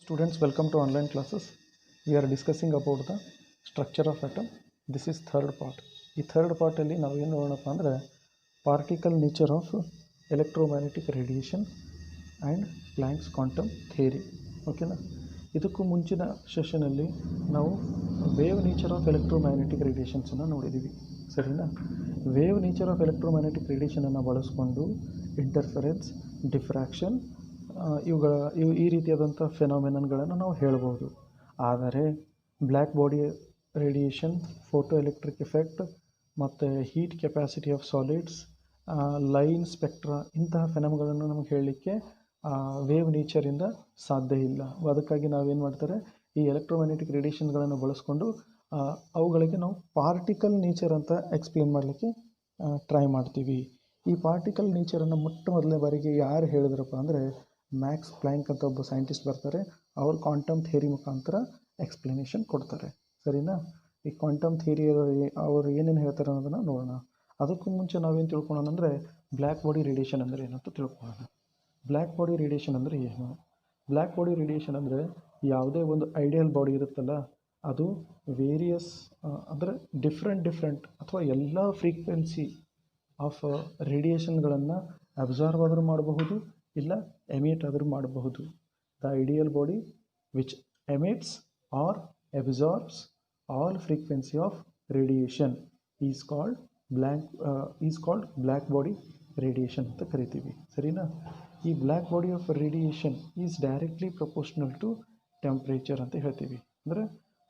Students, welcome to online classes. We are discussing about the structure of atom. This is third part. ಈ third ಪಾರ್ಟಲ್ಲಿ ನಾವು ಏನು ನೋಡೋಣಪ್ಪ ಅಂದರೆ particle nature of electromagnetic radiation and Planck's quantum theory. ಓಕೆನಾ? ಇದಕ್ಕೂ ಮುಂಚಿನ ಸೆಷನಲ್ಲಿ ನಾವು ವೇವ್ ನೇಚರ್ ಆಫ್ ಎಲೆಕ್ಟ್ರೋಮ್ಯಾಗ್ನೆಟಿಕ್ ರೇಡಿಯೇಷನ್ಸನ್ನು ನೋಡಿದ್ದೀವಿ. ಸರಿನಾ? ವೇವ್ ನೇಚರ್ ಆಫ್ ಎಲೆಕ್ಟ್ರೋಮ್ಯಾಗ್ನೆಟಿಕ್ ರೇಡಿಯೇಷನನ್ನು ಬಳಸ್ಕೊಂಡು ಇಂಟರ್ಫರೆನ್ಸ್, ಡಿಫ್ರಾಕ್ಷನ್ ಈ ರೀತಿಯಾದಂಥ ಫೆನಾಮಿನನ್ಗಳನ್ನು ನಾವು ಹೇಳ್ಬೋದು. ಆದರೆ black body radiation, photo electric effect ಮತ್ತು heat capacity of solids, line spectra ಇಂತಹ ಫೆನಾಮಿನಗಳನ್ನು ನಮಗೆ ಹೇಳಲಿಕ್ಕೆ ವೇವ್ ನೇಚರಿಂದ ಸಾಧ್ಯ ಇಲ್ಲ. ಅದಕ್ಕಾಗಿ ನಾವೇನು ಮಾಡ್ತಾರೆ, ಈ ಎಲೆಕ್ಟ್ರೋಮ್ಯಾಗ್ನೆಟಿಕ್ ರೇಡಿಯೇಷನ್ಗಳನ್ನು ಬಳಸ್ಕೊಂಡು ಅವುಗಳಿಗೆ ನಾವು ಪಾರ್ಟಿಕಲ್ ನೇಚರ್ ಅಂತ ಎಕ್ಸ್ಪ್ಲೇನ್ ಮಾಡಲಿಕ್ಕೆ ಟ್ರೈ ಮಾಡ್ತೀವಿ. ಈ ಪಾರ್ಟಿಕಲ್ ನೇಚರನ್ನು ಮೊದಲನೇ ಬಾರಿಗೆ ಯಾರು ಹೇಳಿದ್ರಪ್ಪ ಅಂದರೆ ಮ್ಯಾಕ್ಸ್ ಪ್ಲ್ಯಾಂಕ್ ಅಂತ ಒಬ್ಬ ಸೈಂಟಿಸ್ಟ್ ಬರ್ತಾರೆ. ಅವರು ಕ್ವಾಂಟಮ್ ಥಿಯರಿ ಮುಖಾಂತರ ಎಕ್ಸ್ಪ್ಲನೇಷನ್ ಕೊಡ್ತಾರೆ. ಸರಿನಾ? ಈ ಕ್ವಾಂಟಮ್ ಥಿಯರಿ ಅವರು ಏನೇನು ಹೇಳ್ತಾರೆ ಅನ್ನೋದನ್ನು ನೋಡೋಣ. ಅದಕ್ಕೂ ಮುಂಚೆ ನಾವೇನು ತಿಳ್ಕೊಳ್ಳೋಣ ಅಂದರೆ ಬ್ಲ್ಯಾಕ್ ಬಾಡಿ ರೇಡಿಯೇಷನ್ ಅಂದರೆ ಏನಂತ ತಿಳ್ಕೊಳ್ಳೋಣ. ಬ್ಲ್ಯಾಕ್ ಬಾಡಿ ರೇಡಿಯೇಷನ್ ಅಂದರೆ ಏನು? ಬ್ಲ್ಯಾಕ್ ಬಾಡಿ ರೇಡಿಯೇಷನ್ ಅಂದರೆ ಯಾವುದೇ ಒಂದು ಐಡಿಯಲ್ ಬಾಡಿ ಇರುತ್ತಲ್ಲ, ಅದು ವೇರಿಯಸ್ ಅಂದರೆ ಡಿಫ್ರೆಂಟ್ ಅಥವಾ ಎಲ್ಲ ಫ್ರೀಕ್ವೆನ್ಸಿ ಆಫ್ ರೇಡಿಯೇಷನ್ಗಳನ್ನು ಅಬ್ಸಾರ್ವ್ ಆದರೂ ಮಾಡಬಹುದು, ಇಲ್ಲ ಎಮಿಟ್ ಆದರೂ ಮಾಡಬಹುದು. The ideal body which emits or absorbs all frequency of radiation is called black body radiation ಅಂತ ಕರಿತೀವಿ. ಸರಿನಾ? ಈ black body of radiation is directly proportional to temperature ಅಂತ ಹೇಳ್ತೀವಿ. ಅಂದರೆ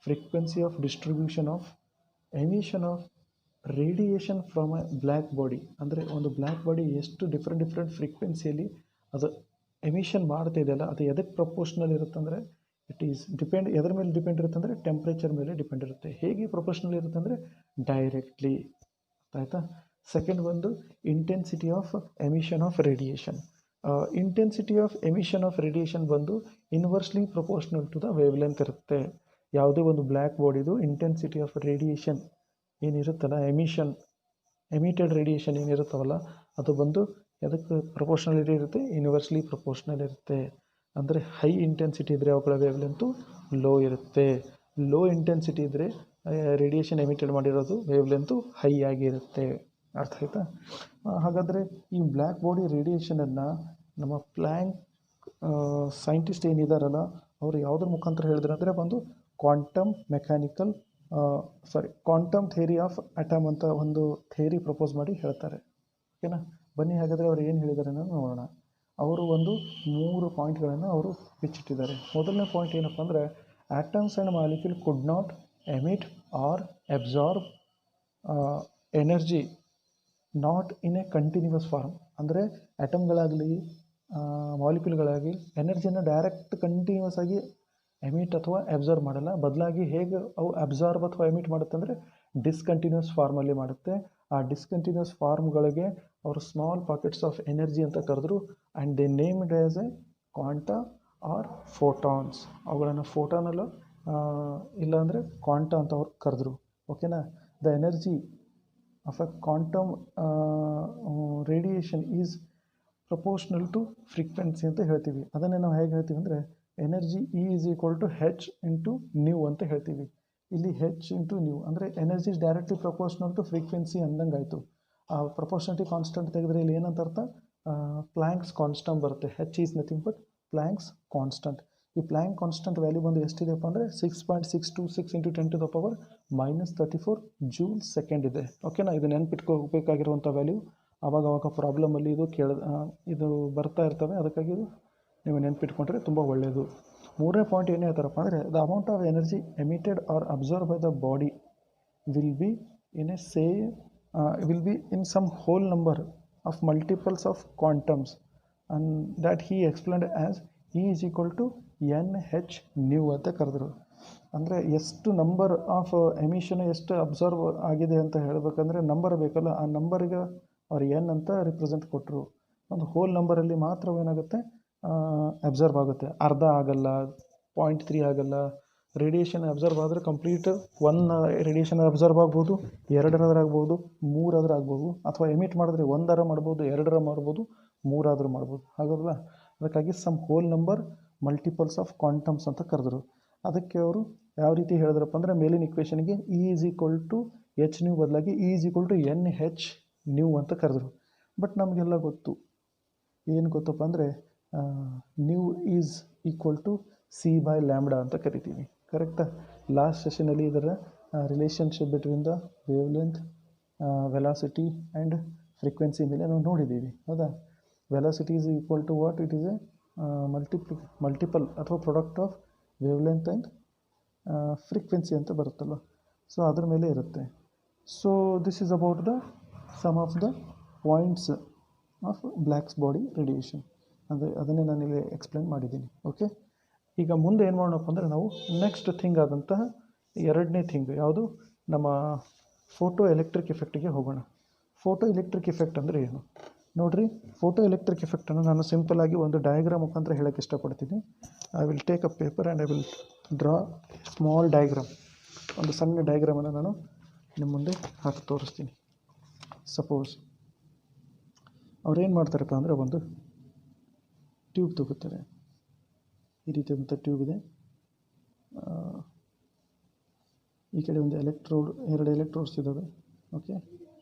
frequency of distribution of emission of radiation from a black body. ಅಂದರೆ ಒಂದು black body ಎಷ್ಟು ಡಿಫ್ರೆಂಟ್ ಫ್ರೀಕ್ವೆನ್ಸಿಯಲ್ಲಿ ಅದು ಎಮಿಷನ್ ಮಾಡ್ತಾ ಇದೆಯಲ್ಲ, ಅದು ಎದಕ್ಕೆ ಪ್ರಪೋರ್ಷನಲ್ ಇರುತ್ತೆ ಅಂದರೆ ಇಟ್ ಈಸ್ ಎದ್ರ ಮೇಲೆ ಡಿಪೆಂಡ್ ಇರುತ್ತೆ ಅಂದರೆ ಟೆಂಪ್ರೇಚರ್ ಮೇಲೆ ಡಿಪೆಂಡ್ ಇರುತ್ತೆ. ಹೇಗೆ ಪ್ರಪೋರ್ಷನಲ್ ಇರುತ್ತೆ ಅಂದರೆ ಡೈರೆಕ್ಟ್ಲಿ. ಆಯಿತಾ? ಸೆಕೆಂಡ್ ಒಂದು intensity of emission of radiation. Intensity of emission of radiation ಬಂದು inversely proportional to the wavelength ಇರುತ್ತೆ. ಯಾವುದೇ ಒಂದು ಬ್ಲ್ಯಾಕ್ ಬಾಡಿದು ಇಂಟೆನ್ಸಿಟಿ ಆಫ್ ರೇಡಿಯೇಷನ್ ಏನಿರುತ್ತಲ್ಲ, ಎಮಿಟೆಡ್ ರೇಡಿಯೇಷನ್ ಏನಿರುತ್ತವಲ್ಲ, ಅದು ಬಂದು ಅದಕ್ಕೆ ಪ್ರಪೋರ್ಷನಲಿಟಿ ಇರುತ್ತೆ, ಯೂನಿವರ್ಸ್ಲಿ ಪ್ರಪೋರ್ಷನಲ್ ಇರುತ್ತೆ. ಅಂದರೆ ಹೈ ಇಂಟೆನ್ಸಿಟಿ ಇದ್ದರೆ ಅವುಗಳ ವೇವ್ ಲೆಂತು ಲೋ ಇರುತ್ತೆ. ಲೋ ಇಂಟೆನ್ಸಿಟಿ ಇದ್ದರೆ ರೇಡಿಯೇಷನ್ ಎಮಿಟೆಡ್ ಮಾಡಿರೋದು ವೇವ್ ಲೆಂತು ಹೈ ಆಗಿರುತ್ತೆ. ಅರ್ಥ ಆಯ್ತಾ? ಹಾಗಾದರೆ ಈ ಬ್ಲ್ಯಾಕ್ ಬಾಡಿ ರೇಡಿಯೇಷನನ್ನು ನಮ್ಮ ಪ್ಲ್ಯಾಂಕ್ ಸೈಂಟಿಸ್ಟ್ ಏನಿದಾರಲ್ಲ, ಅವರು ಯಾವುದ್ರ ಮುಖಾಂತರ ಹೇಳಿದ್ರು ಅಂದರೆ ಒಂದು ಕ್ವಾಂಟಮ್ ಥಿಯರಿ ಆಫ್ ಅಟಮ್ ಅಂತ ಒಂದು ಥಿಯರಿ ಪ್ರಪೋಸ್ ಮಾಡಿ ಹೇಳ್ತಾರೆ. ಓಕೆನಾ? ಬನ್ನಿ ಹಾಗಾದರೆ ಅವ್ರು ಏನು ಹೇಳಿದ್ದಾರೆ ಅನ್ನೋದು ನೋಡೋಣ. ಅವರು ಒಂದು 3 ಪಾಯಿಂಟ್ಗಳನ್ನು ಅವರು ಬಿಚ್ಚಿಟ್ಟಿದ್ದಾರೆ. ಮೊದಲನೇ ಪಾಯಿಂಟ್ ಏನಪ್ಪ ಅಂದರೆ atoms and molecule could not emit or absorb energy not in a continuous form. ಅಂದರೆ ಆಟಮ್ಗಳಾಗಲಿ ಮಾಲಿಕ್ಯೂಲ್ಗಳಾಗಲಿ ಎನರ್ಜಿಯನ್ನು ಡೈರೆಕ್ಟ್ ಕಂಟಿನ್ಯೂಸ್ ಆಗಿ ಎಮಿಟ್ ಅಥವಾ ಅಬ್ಸರ್ವ್ ಮಾಡಲ್ಲ. ಬದಲಾಗಿ ಹೇಗೆ ಅವು ಅಬ್ಸಾರ್ಬ್ ಅಥವಾ ಎಮಿಟ್ ಮಾಡುತ್ತೆ ಅಂದರೆ ಡಿಸ್ಕಂಟಿನ್ಯೂಸ್ ಫಾರ್ಮಲ್ಲಿ ಮಾಡುತ್ತೆ. ಆ ಡಿಸ್ಕಂಟಿನ್ಯೂಸ್ ಫಾರ್ಮ್ಗಳಿಗೆ ಅವರು ಸ್ಮಾಲ್ ಪಾಕೆಟ್ಸ್ ಆಫ್ ಎನರ್ಜಿ ಅಂತ ಕರೆದ್ರು. And they named as a quanta or photons. ಅವುಗಳನ್ನು ಫೋಟಾನಲ್ಲ ಇಲ್ಲಾಂದರೆ ಕ್ವಾಂಟಾ ಅಂತ ಅವ್ರು ಕರೆದ್ರು. ಓಕೆನಾ? The energy of a quantum radiation is proportional to frequency ಅಂತ ಹೇಳ್ತೀವಿ. ಅದನ್ನೇ ನಾವು ಹೇಗೆ ಹೇಳ್ತೀವಿ ಅಂದರೆ energy is equal to H into nu ಅಂತ ಹೇಳ್ತೀವಿ. ಇಲ್ಲಿ ಹೆಚ್ ಇಂಟು ನ್ಯೂ ಅಂದರೆ energy is directly proportional to frequency ಅಂದಂಗೆ ಆಯಿತು. ಆ ಪ್ರಪೋರ್ಷನಲಿಟಿ ಕಾನ್ಸ್ಟೆಂಟ್ ತೆಗೆದ್ರೆ ಇಲ್ಲಿ ಏನಂತ ಅರ್ಥ? ಪ್ಲ್ಯಾಂಕ್ಸ್ ಕಾನ್ಸ್ಟೆಂಟ್ ಬರುತ್ತೆ. ಹೆಚ್ is nothing but Planck's constant. ಈ ಪ್ಲ್ಯಾಂಕ್ ಕಾನ್ಸ್ಟೆಂಟ್ ವ್ಯಾಲ್ಯೂ ಬಂದು ಎಷ್ಟಿದೆಪ್ಪ ಅಂದರೆ 6.626 × 10⁻⁻34 ಜೂಲ್ ಸೆಕೆಂಡ್ ಇದೆ. ಓಕೆನಾ? ಇದು ನೆನ್ಪಿಟ್ಕೋಬೇಕಾಗಿರುವಂಥ ವ್ಯಾಲ್ಯೂ. ಆವಾಗ ಪ್ರಾಬ್ಲಮಲ್ಲಿ ಇದು ಬರ್ತಾ ಇರ್ತವೆ. ಅದಕ್ಕಾಗಿ ನೀವು ನೆನ್ಪಿಟ್ಕೊಂಡ್ರೆ ತುಂಬ ಒಳ್ಳೆಯದು. ಮೂರನೇ ಪಾಯಿಂಟ್ ಏನು ಹೇಳ್ತಾರಪ್ಪ ಅಂದರೆ the amount of energy emitted or absorb by the body will be in some whole number of multiples of quantums and that he explained as E is equal to NH nu ಅಂತ ಕರೆದ್ರು. ಅಂದರೆ ಎಷ್ಟು number of emission ಎಷ್ಟು absorb ಆಗಿದೆ ಅಂತ ಹೇಳಬೇಕಂದ್ರೆ number ಬೇಕಲ್ಲ, ಆ ನಂಬರಿಗೆ ಅವ್ರು ಎನ್ ಅಂತ ರಿಪ್ರೆಸೆಂಟ್ ಕೊಟ್ಟರು. ಒಂದು ಹೋಲ್ ನಂಬರಲ್ಲಿ ಮಾತ್ರ ಏನಾಗುತ್ತೆ, ಅಬ್ಸರ್ವ್ ಆಗುತ್ತೆ. ಅರ್ಧ ಆಗಲ್ಲ, 0.3 ಆಗಲ್ಲ. ರೇಡಿಯೇಷನ್ ಅಬ್ಸರ್ವ್ ಆದರೆ ಕಂಪ್ಲೀಟ್ 1 ರೇಡಿಯೇಷನ್ ಅಬ್ಸರ್ವ್ ಆಗ್ಬೋದು, 2 ಆಗ್ಬೋದು, 3 ಆಗ್ಬೋದು. ಅಥವಾ ಎಮಿಟ್ ಮಾಡಿದ್ರೆ 1 ಮಾಡ್ಬೋದು, 2 ಮಾಡ್ಬೋದು, 3 ಮಾಡ್ಬೋದು. ಹಾಗಲ್ಲ? ಅದಕ್ಕಾಗಿ some whole number multiples of quantums ಅಂತ ಕರೆದ್ರು. ಅದಕ್ಕೆ ಅವರು ಯಾವ ರೀತಿ ಹೇಳಿದ್ರಪ್ಪ ಅಂದರೆ ಮೇಲಿನ ಇಕ್ವೇಷನ್ಗೆ E is equal to H nu ಬದಲಾಗಿ E is equal to N H nu ಅಂತ ಕರೆದ್ರು. ಬಟ್ ನಮಗೆಲ್ಲ ಗೊತ್ತು, ಏನು ಗೊತ್ತಪ್ಪ ಅಂದರೆ nu is equal to C by lambda ಅಂತ ಕರಿತೀವಿ. ಕರೆಕ್ಟಾ? ಲಾಸ್ಟ್ ಸೆಷನಲ್ಲಿ ಇದರ relationship between the wavelength, velocity and frequency ಮೇಲೆ ನಾವು ನೋಡಿದ್ದೀವಿ. ಹೌದಾ? Velocity is equal to what? It is a multiple ಅಥವಾ product of wavelength and frequency ಅಂತ ಬರುತ್ತಲ್ಲ, ಸೊ ಅದ್ರ ಮೇಲೆ ಇರುತ್ತೆ. So this is about the some of the points of blacks body radiation. ಅದನ್ನೇ ನಾನಿಲ್ಲಿ ಎಕ್ಸ್ಪ್ಲೇನ್ ಮಾಡಿದ್ದೀನಿ. ಓಕೆ, ಈಗ ಮುಂದೆ ಏನು ಮಾಡೋಣಪ್ಪ ಅಂದರೆ ನಾವು ನೆಕ್ಸ್ಟ್ ಥಿಂಗ್ ಆದಂತಹ ಎರಡನೇ ಥಿಂಗ್ ಯಾವುದು, ನಮ್ಮ ಫೋಟೋ ಎಲೆಕ್ಟ್ರಿಕ್ ಎಫೆಕ್ಟಿಗೆ ಹೋಗೋಣ. ಫೋಟೋ ಎಲೆಕ್ಟ್ರಿಕ್ ಎಫೆಕ್ಟ್ ಅಂದರೆ ಏನು ನೋಡಿರಿ. ಫೋಟೋ ಎಲೆಕ್ಟ್ರಿಕ್ ಎಫೆಕ್ಟನ್ನು ನಾನು ಸಿಂಪಲಾಗಿ ಒಂದು ಡಯಾಗ್ರಾಮ್ ಮುಖಾಂತರ ಹೇಳೋಕ್ಕೆ ಇಷ್ಟಪಡ್ತೀನಿ. I will take a paper and I will draw small diagram. ಒಂದು ಸಣ್ಣ ಡಯಾಗ್ರಾಮನ್ನು ನಾನು ನಿಮ್ಮ ಮುಂದೆ ಹಾಕಿ ತೋರಿಸ್ತೀನಿ. ಸಪೋಸ್ ಅವ್ರೇನು ಮಾಡ್ತಾರಪ್ಪ ಅಂದರೆ ಒಂದು ಟ್ಯೂಬ್ ತಗೋತಾರೆ. ಈ ರೀತಿಯಾದಂಥ ಟ್ಯೂಬ್ ಇದೆ. ಈ ಕಡೆ ಒಂದು ಎಲೆಕ್ಟ್ರೋಡ್, 2 ಎಲೆಕ್ಟ್ರೋಡ್ಸ್ ಇದ್ದಾವೆ. ಓಕೆ,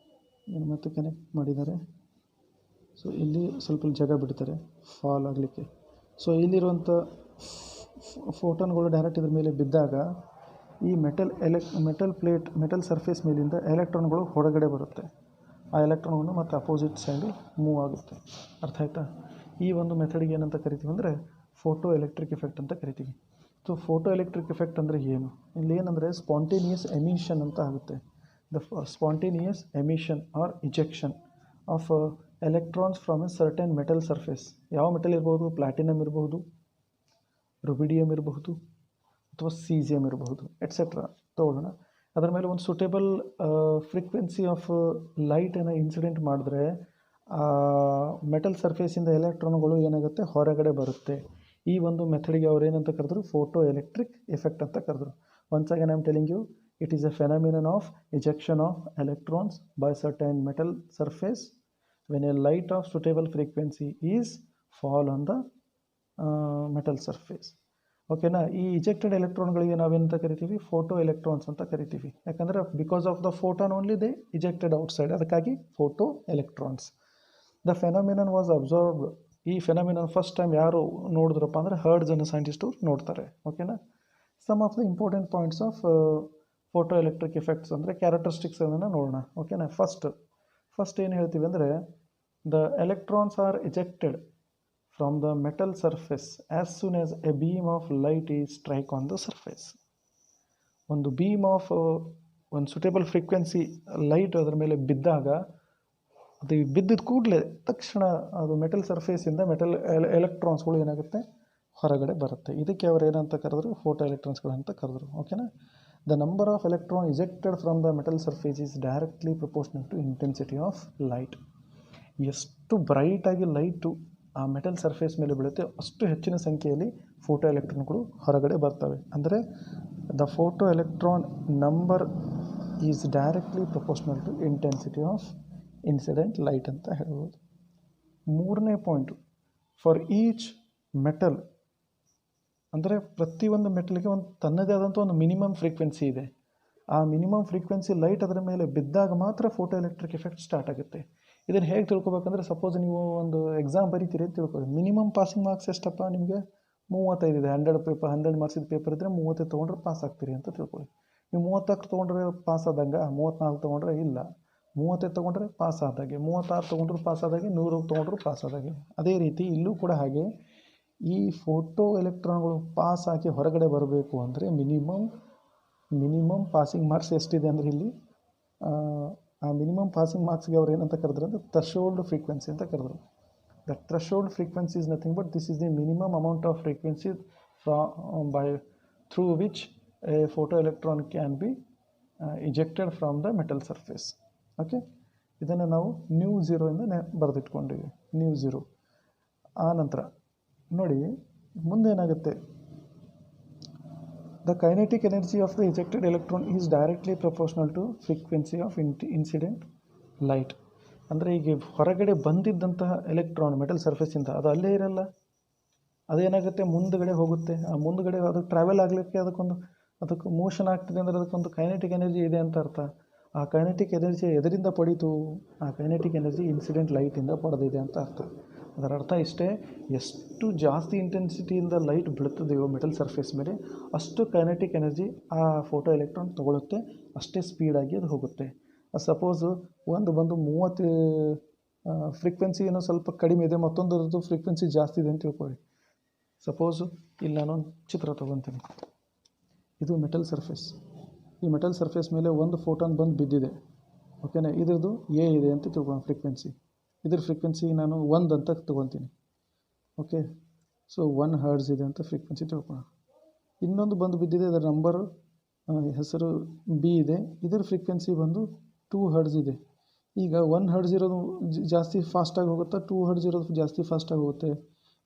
ಏನು ಮತ್ತೆ ಕನೆಕ್ಟ್ ಮಾಡಿದ್ದಾರೆ. ಸೊ ಇಲ್ಲಿ ಸ್ವಲ್ಪ ಜಾಗ ಬಿಡ್ತಾರೆ ಫಾಲ್ ಆಗಲಿಕ್ಕೆ. ಸೊ ಇಲ್ಲಿರುವಂಥ ಫೋಟಾನ್ಗಳು ಡೈರೆಕ್ಟ್ ಇದ್ರ ಮೇಲೆ ಬಿದ್ದಾಗ ಈ ಮೆಟಲ್ ಸರ್ಫೇಸ್ ಮೇಲಿಂದ ಎಲೆಕ್ಟ್ರಾನ್ಗಳು ಹೊರಗಡೆ ಬರುತ್ತೆ. ಆ ಎಲೆಕ್ಟ್ರಾನ್ಗಳು ಮತ್ತು ಅಪೋಸಿಟ್ ಸೈಡ್ ಮೂವ್ ಆಗುತ್ತೆ. ಅರ್ಥ ಆಯ್ತಾ? ಈ ಒಂದು ಮೆಥಡಿಗೆ ಏನಂತ ಕರಿತೀವಿ ಅಂದರೆ ಫೋಟೋ ಎಲೆಕ್ಟ್ರಿಕ್ ಎಫೆಕ್ಟ್ ಅಂತ ಕರಿತೀವಿ. ಸೊ ಫೋಟೋ ಎಲೆಕ್ಟ್ರಿಕ್ ಎಫೆಕ್ಟ್ ಅಂದರೆ ಏನು? ಇಲ್ಲಿ ಏನಂದರೆ ಸ್ಪಾಂಟೇನಿಯಸ್ ಎಮಿಷನ್ ಅಂತ ಆಗುತ್ತೆ. The spontaneous emission or ejection of electrons from a certain metal surface. ಯಾವ ಮೆಟಲ್ ಇರ್ಬೋದು? ಪ್ಲಾಟಿನಮ್ ಇರಬಹುದು, ರುಬಿಡಿಯಮ್ ಇರಬಹುದು, ಅಥವಾ ಸೀಸಿಯಮ್ ಇರಬಹುದು, ಎಟ್ಸೆಟ್ರಾ ತೊಗೊಳ್ಳೋಣ. ಅದರ ಮೇಲೆ ಒಂದು ಸೂಟೇಬಲ್ ಫ್ರೀಕ್ವೆನ್ಸಿ ಆಫ್ ಲೈಟನ್ನು ಇನ್ಸಿಡೆಂಟ್ ಮಾಡಿದ್ರೆ ಮೆಟಲ್ ಸರ್ಫೇಸಿಂದ ಎಲೆಕ್ಟ್ರಾನ್ಗಳು ಏನಾಗುತ್ತೆ? ಹೊರಗಡೆ ಬರುತ್ತೆ. ಈ ಒಂದು ಮೆಥಡಿಗೆ ಅವ್ರು ಏನಂತ ಕರೆದ್ರು? ಫೋಟೋ ಎಲೆಕ್ಟ್ರಿಕ್ ಎಫೆಕ್ಟ್ ಅಂತ ಕರೆದ್ರು. Once again I am telling you, it is a phenomenon of ejection of electrons by certain metal surface when a light of suitable frequency is fall on the metal surface. ಓಕೆನಾ? ಈ ಇಜೆಕ್ಟೆಡ್ ಎಲೆಕ್ಟ್ರಾನ್ಗಳಿಗೆ ನಾವೇನಂತ ಕರಿತೀವಿ? Photo electrons ಅಂತ ಕರಿತೀವಿ. ಯಾಕಂದರೆ because of the photon only they ejected outside, ಅದಕ್ಕಾಗಿ photo electrons. The phenomenon was observed. ಈ phenomenon first time ಯಾರು ನೋಡಿದ್ರಪ್ಪ ಅಂದರೆ ಹರ್ಡ್ಸ್ ಅನ್ನೋ ಸೈಂಟಿಸ್ಟು ನೋಡ್ತಾರೆ. ಓಕೆನಾ? Some of the important points of photo electric effects ಅಂದರೆ ಕ್ಯಾರೆಕ್ಟರಿಸ್ಟಿಕ್ಸ್ ಅದನ್ನು ನೋಡೋಣ. ಓಕೆನಾ? ಫಸ್ಟ್ ಏನು ಹೇಳ್ತೀವಿ ಅಂದರೆ the electrons are ejected from the metal surface as soon as a beam of light is strike on the surface. ಒಂದು beam of ಒಂದು suitable frequency light ಅದರ ಮೇಲೆ ಬಿದ್ದಾಗ ಅದು ಬಿದ್ದಿದ್ದ ಕೂಡಲೇ ತಕ್ಷಣ ಅದು ಮೆಟಲ್ ಸರ್ಫೇಸಿಂದ ಎಲೆಕ್ಟ್ರಾನ್ಸ್ಗಳು ಏನಾಗುತ್ತೆ? ಹೊರಗಡೆ ಬರುತ್ತೆ. ಇದಕ್ಕೆ ಅವರು ಏನಂತ ಕರೆದ್ರು? ಫೋಟೋ ಎಲೆಕ್ಟ್ರಾನ್ಸ್ಗಳು ಅಂತ ಕರೆದ್ರು. ಓಕೆನಾ? The number of electron ejected from the metal surface is directly proportional to intensity of light. ಎಷ್ಟು ಬ್ರೈಟಾಗಿ ಲೈಟು ಆ ಮೆಟಲ್ ಸರ್ಫೇಸ್ ಮೇಲೆ ಬೀಳುತ್ತೆ ಅಷ್ಟು ಹೆಚ್ಚಿನ ಸಂಖ್ಯೆಯಲ್ಲಿ ಫೋಟೋ ಎಲೆಕ್ಟ್ರಾನ್ಗಳು ಹೊರಗಡೆ ಬರ್ತವೆ. ಅಂದರೆ the photo electron number is directly proportional to intensity of incident light ಅಂತ ಹೇಳ್ಬೋದು. ಮೂರನೇ ಪಾಯಿಂಟು, ಫಾರ್ ಈಚ್ ಮೆಟಲ್ ಅಂದರೆ ಪ್ರತಿಯೊಂದು ಮೆಟಲ್ಗೆ ಒಂದು ತನ್ನದೇ ಆದಂಥ ಒಂದು ಮಿನಿಮಮ್ ಫ್ರೀಕ್ವೆನ್ಸಿ ಇದೆ. ಆ ಮಿನಿಮಮ್ ಫ್ರೀಕ್ವೆನ್ಸಿ ಲೈಟ್ ಅದರ ಮೇಲೆ ಬಿದ್ದಾಗ ಮಾತ್ರ ಫೋಟೋ ಎಲೆಕ್ಟ್ರಿಕ್ ಎಫೆಕ್ಟ್ ಸ್ಟಾರ್ಟ್ ಆಗುತ್ತೆ. ಇದನ್ನು ಹೇಗೆ ತಿಳ್ಕೊಬೇಕಂದ್ರೆ, ಸಪೋಸ್ ನೀವು ಒಂದು ಎಕ್ಸಾಮ್ ಬರೀತೀರಿ ಅಂತ ತಿಳ್ಕೊಳ್ಳಿ. ಮಿನಿಮಮ್ ಪಾಸಿಂಗ್ ಮಾರ್ಕ್ಸ್ ಎಷ್ಟಪ್ಪ ನಿಮಗೆ? 35 ಇದೆ. 100 ಮಾರ್ಕ್ಸಿದ ಪೇಪರ್ ಇದ್ದರೆ 35 ತೊಗೊಂಡ್ರೆ ಪಾಸ್ ಆಗ್ತೀರಿ ಅಂತ ತಿಳ್ಕೊಳ್ಳಿ. ನೀವು 34 ತೊಗೊಂಡ್ರೆ ಪಾಸ್ ಆದಂಗೆ, 34 ತೊಗೊಂಡ್ರೆ ಇಲ್ಲ, 35 ತೊಗೊಂಡ್ರೆ ಪಾಸ್ ಆದಾಗೆ, 36 ತೊಗೊಂಡ್ರು ಪಾಸ್ ಆದಾಗೆ, 100 ತೊಗೊಂಡ್ರು ಪಾಸ್ ಆದಾಗೆ. ಅದೇ ರೀತಿ ಇಲ್ಲೂ ಕೂಡ ಹಾಗೆ ಈ ಫೋಟೋ ಎಲೆಕ್ಟ್ರಾನ್ಗಳು ಪಾಸ್ ಆಗಿ ಹೊರಗಡೆ ಬರಬೇಕು ಅಂದರೆ ಮಿನಿಮಮ್ ಪಾಸಿಂಗ್ ಮಾರ್ಕ್ಸ್ ಎಷ್ಟಿದೆ ಅಂದರೆ ಇಲ್ಲಿ ಆ ಮಿನಿಮಮ್ ಪಾಸಿಂಗ್ ಮಾರ್ಕ್ಸ್ಗೆ ಅವ್ರು ಏನಂತ ಕರೆದ್ರು ಅಂದರೆ ಥ್ರೆಶೋಲ್ಡ್ ಫ್ರೀಕ್ವೆನ್ಸಿ ಅಂತ ಕರೆದ್ರು. The threshold frequency is nothing but this is the minimum amount of frequency through which a photo electron can be ejected from the metal surface. Okay, ಇದನ್ನು ನಾವು µ0 ಇಂದ ಬರೆದಿಟ್ಕೊಂಡಿವಿ. µ0 ಆ ನಂತರ ನೋಡಿ ಮುಂದೇನಾಗುತ್ತೆ? The kinetic energy of the ejected electron is directly proportional to frequency of incident light. ಅಂದರೆ ಈಗ ಹೊರಗಡೆ ಬಂದಿದ್ದಂತಹ electron metal ಸರ್ಫೇಸಿಂದ ಅದು ಅಲ್ಲೇ ಇರಲ್ಲ, ಅದೇನಾಗುತ್ತೆ ಮುಂದುಗಡೆ ಹೋಗುತ್ತೆ. ಆ ಮುಂದುಗಡೆ ಅದು ಟ್ರಾವೆಲ್ ಆಗಲಿಕ್ಕೆ ಅದಕ್ಕೆ ಮೋಷನ್ ಆಗ್ತಿದೆ ಅಂದರೆ ಅದಕ್ಕೊಂದು ಕೈನೆಟಿಕ್ ಎನರ್ಜಿ ಇದೆ ಅಂತ ಅರ್ಥ. ಆ ಕೈನೆಟಿಕ್ ಎನರ್ಜಿ ಎದರಿಂದ ಪಡೀತು? ಆ ಕೈನೆಟಿಕ್ ಎನರ್ಜಿ ಇನ್ಸಿಡೆಂಟ್ ಲೈಟಿಂದ ಪಡೆದಿದೆ ಅಂತ ಅರ್ಥ. ಅದರ ಅರ್ಥ ಇಷ್ಟೇ, ಎಷ್ಟು ಜಾಸ್ತಿ ಇಂಟೆನ್ಸಿಟಿಯಿಂದ ಲೈಟ್ ಬೀಳ್ತದೆಯೋ ಮೆಟಲ್ ಸರ್ಫೇಸ್ ಮೇಲೆ ಅಷ್ಟು ಕೈನೆಟಿಕ್ ಎನರ್ಜಿ ಆ ಫೋಟೋ ಎಲೆಕ್ಟ್ರಾನ್ ತೊಗೊಳುತ್ತೆ, ಅಷ್ಟೇ ಸ್ಪೀಡಾಗಿ ಅದು ಹೋಗುತ್ತೆ. ಸಪೋಸು ಒಂದು ಬಂದು 30 ಫ್ರೀಕ್ವೆನ್ಸಿ ಏನೋ ಸ್ವಲ್ಪ ಕಡಿಮೆ ಇದೆ, ಮತ್ತೊಂದರದ್ದು ಫ್ರೀಕ್ವೆನ್ಸಿ ಜಾಸ್ತಿ ಇದೆ ಅಂತ ತಿಳ್ಕೊಳ್ಳಿ. ಸಪೋಸು ಇಲ್ಲಿ ನಾನೊಂದು ಚಿತ್ರ ತೊಗೊತೀನಿ. ಇದು ಮೆಟಲ್ ಸರ್ಫೇಸ್. ಈ ಮೆಟಲ್ ಸರ್ಫೇಸ್ ಮೇಲೆ ಒಂದು ಫೋಟಾನ್ ಬಂದು ಬಿದ್ದಿದೆ, ಓಕೆನಾ. ಇದ್ರದ್ದು ಎ ಇದೆ ಅಂತ ತಿಳ್ಕೊಳ್ಳೋಣ ಫ್ರೀಕ್ವೆನ್ಸಿ. ಇದ್ರ ಫ್ರೀಕ್ವೆನ್ಸಿ ನಾನು 1 ಅಂತ ತೊಗೊತೀನಿ, ಓಕೆ. ಸೊ 1 ಹರ್ಟ್ಸ್ ಇದೆ ಅಂತ ಫ್ರೀಕ್ವೆನ್ಸಿ ತಿಳ್ಕೊಳ್ಳೋಣ. ಇನ್ನೊಂದು ಬಂದು ಬಿದ್ದಿದೆ, ಅದರ ನಂಬರು ಹೆಸರು ಬಿ ಇದೆ, ಇದರ ಫ್ರೀಕ್ವೆನ್ಸಿ ಬಂದು 2 ಹರ್ಟ್ಸ್ ಇದೆ. ಈಗ 1 ಹರ್ಟ್ಸ್ ಇರೋದು ಜಾಸ್ತಿ ಫಾಸ್ಟಾಗಿ ಹೋಗುತ್ತೆ, 2 ಹರ್ಟ್ಸ್ ಇರೋದು ಜಾಸ್ತಿ ಫಾಸ್ಟಾಗಿ ಹೋಗುತ್ತೆ.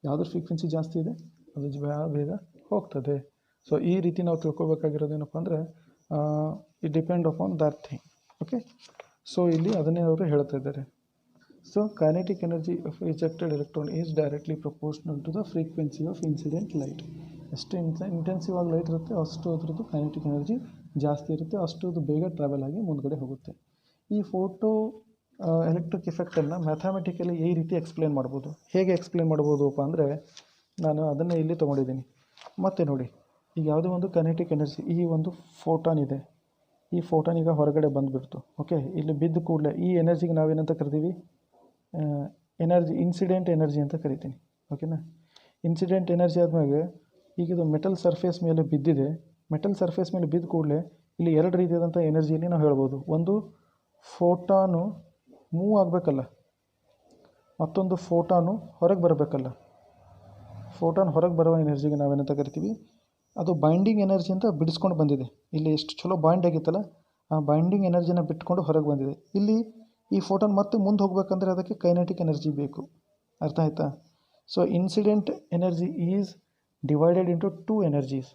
ಯಾವುದ್ರ ಫ್ರೀಕ್ವೆನ್ಸಿ ಜಾಸ್ತಿ ಇದೆ ಅದು ಬೇಗ ಹೋಗ್ತದೆ. ಸೊ ಈ ರೀತಿ ನಾವು ತಿಳ್ಕೊಬೇಕಾಗಿರೋದೇನಪ್ಪ ಅಂದರೆ it depend upon that thing, okay. So ಇಲ್ಲಿ ಅದನ್ನೇ ಅವರು ಹೇಳ್ತಾ ಇದ್ದಾರೆ. So kinetic energy of rejected electron is directly proportional to the frequency of incident light. ಎಷ್ಟು ಇಂಟೆನ್ಸಿವ್ ಆಗಿ ಲೈಟ್ ಇರುತ್ತೆ ಅಷ್ಟು ಅದರದ್ದು ಕೈನೆಟಿಕ್ ಎನರ್ಜಿ ಜಾಸ್ತಿ ಇರುತ್ತೆ, ಅಷ್ಟು ಅದು ಬೇಗ ಟ್ರಾವೆಲ್ ಆಗಿ ಮುಂದ್ಗಡೆ ಹೋಗುತ್ತೆ. ಈ ಫೋಟೋ ಎಲೆಕ್ಟ್ರಿಕ್ ಎಫೆಕ್ಟನ್ನು ಮ್ಯಾಥಮೆಟಿಕಲಿ ಈ ರೀತಿ ಎಕ್ಸ್ಪ್ಲೇನ್ ಮಾಡ್ಬೋದು. ಹೇಗೆ ಎಕ್ಸ್ಪ್ಲೇನ್ ಮಾಡ್ಬೋದಪ್ಪ ಅಂದರೆ, ನಾನು ಅದನ್ನು ಇಲ್ಲಿ ತೊಗೊಂಡಿದ್ದೀನಿ. ಮತ್ತೆ ನೋಡಿ, ಈಗ ಯಾವುದೋ ಒಂದು ಕೈನೆಟಿಕ್ ಎನರ್ಜಿ, ಈ ಒಂದು ಫೋಟಾನ್ ಇದೆ, ಈ ಫೋಟಾನ್ ಈಗ ಹೊರಗಡೆ ಬಂದುಬಿಡ್ತು, ಓಕೆ. ಇಲ್ಲಿ ಬಿದ್ದ ಕೂಡಲೇ ಈ ಎನರ್ಜಿಗೆ ನಾವೇನಂತ ಕರಿತೀವಿ? ಎನರ್ಜಿ, ಇನ್ಸಿಡೆಂಟ್ ಎನರ್ಜಿ ಅಂತ ಕರಿತೀನಿ, ಓಕೆನಾ. ಇನ್ಸಿಡೆಂಟ್ ಎನರ್ಜಿ ಆದಮೇಲೆ ಈಗ ಇದು ಮೆಟಲ್ ಸರ್ಫೇಸ್ ಮೇಲೆ ಬಿದ್ದಿದೆ. ಮೆಟಲ್ ಸರ್ಫೇಸ್ ಮೇಲೆ ಬಿದ್ದ ಕೂಡಲೇ ಇಲ್ಲಿ 2 ರೀತಿಯಾದಂಥ ಎನರ್ಜಿಯಲ್ಲಿ ನಾವು ಹೇಳ್ಬೋದು. ಒಂದು, ಫೋಟಾನು ಮೂವ್ ಆಗಬೇಕಲ್ಲ, ಮತ್ತೊಂದು ಫೋಟಾನು ಹೊರಗೆ ಬರಬೇಕಲ್ಲ. ಫೋಟಾನ್ ಹೊರಗೆ ಬರುವ ಎನರ್ಜಿಗೆ ನಾವೇನಂತ ಕರಿತೀವಿ? ಅದು ಬೈಂಡಿಂಗ್ ಎನರ್ಜಿ ಅಂತ ಬಿಡಿಸ್ಕೊಂಡು ಬಂದಿದೆ. ಇಲ್ಲಿ ಎಷ್ಟು ಚಲೋ ಬಾಂಡ್ ಆಗಿತ್ತಲ್ಲ, ಆ ಬೈಂಡಿಂಗ್ ಎನರ್ಜಿನ ಬಿಟ್ಕೊಂಡು ಹೊರಗೆ ಬಂದಿದೆ. ಇಲ್ಲಿ ಈ ಫೋಟಾನ್ ಮತ್ತೆ ಮುಂದೆ ಹೋಗಬೇಕಂದ್ರೆ ಅದಕ್ಕೆ ಕೈನೆಟಿಕ್ ಎನರ್ಜಿ ಬೇಕು, ಅರ್ಥ ಆಯ್ತಾ? So incident energy is divided into 2 energies.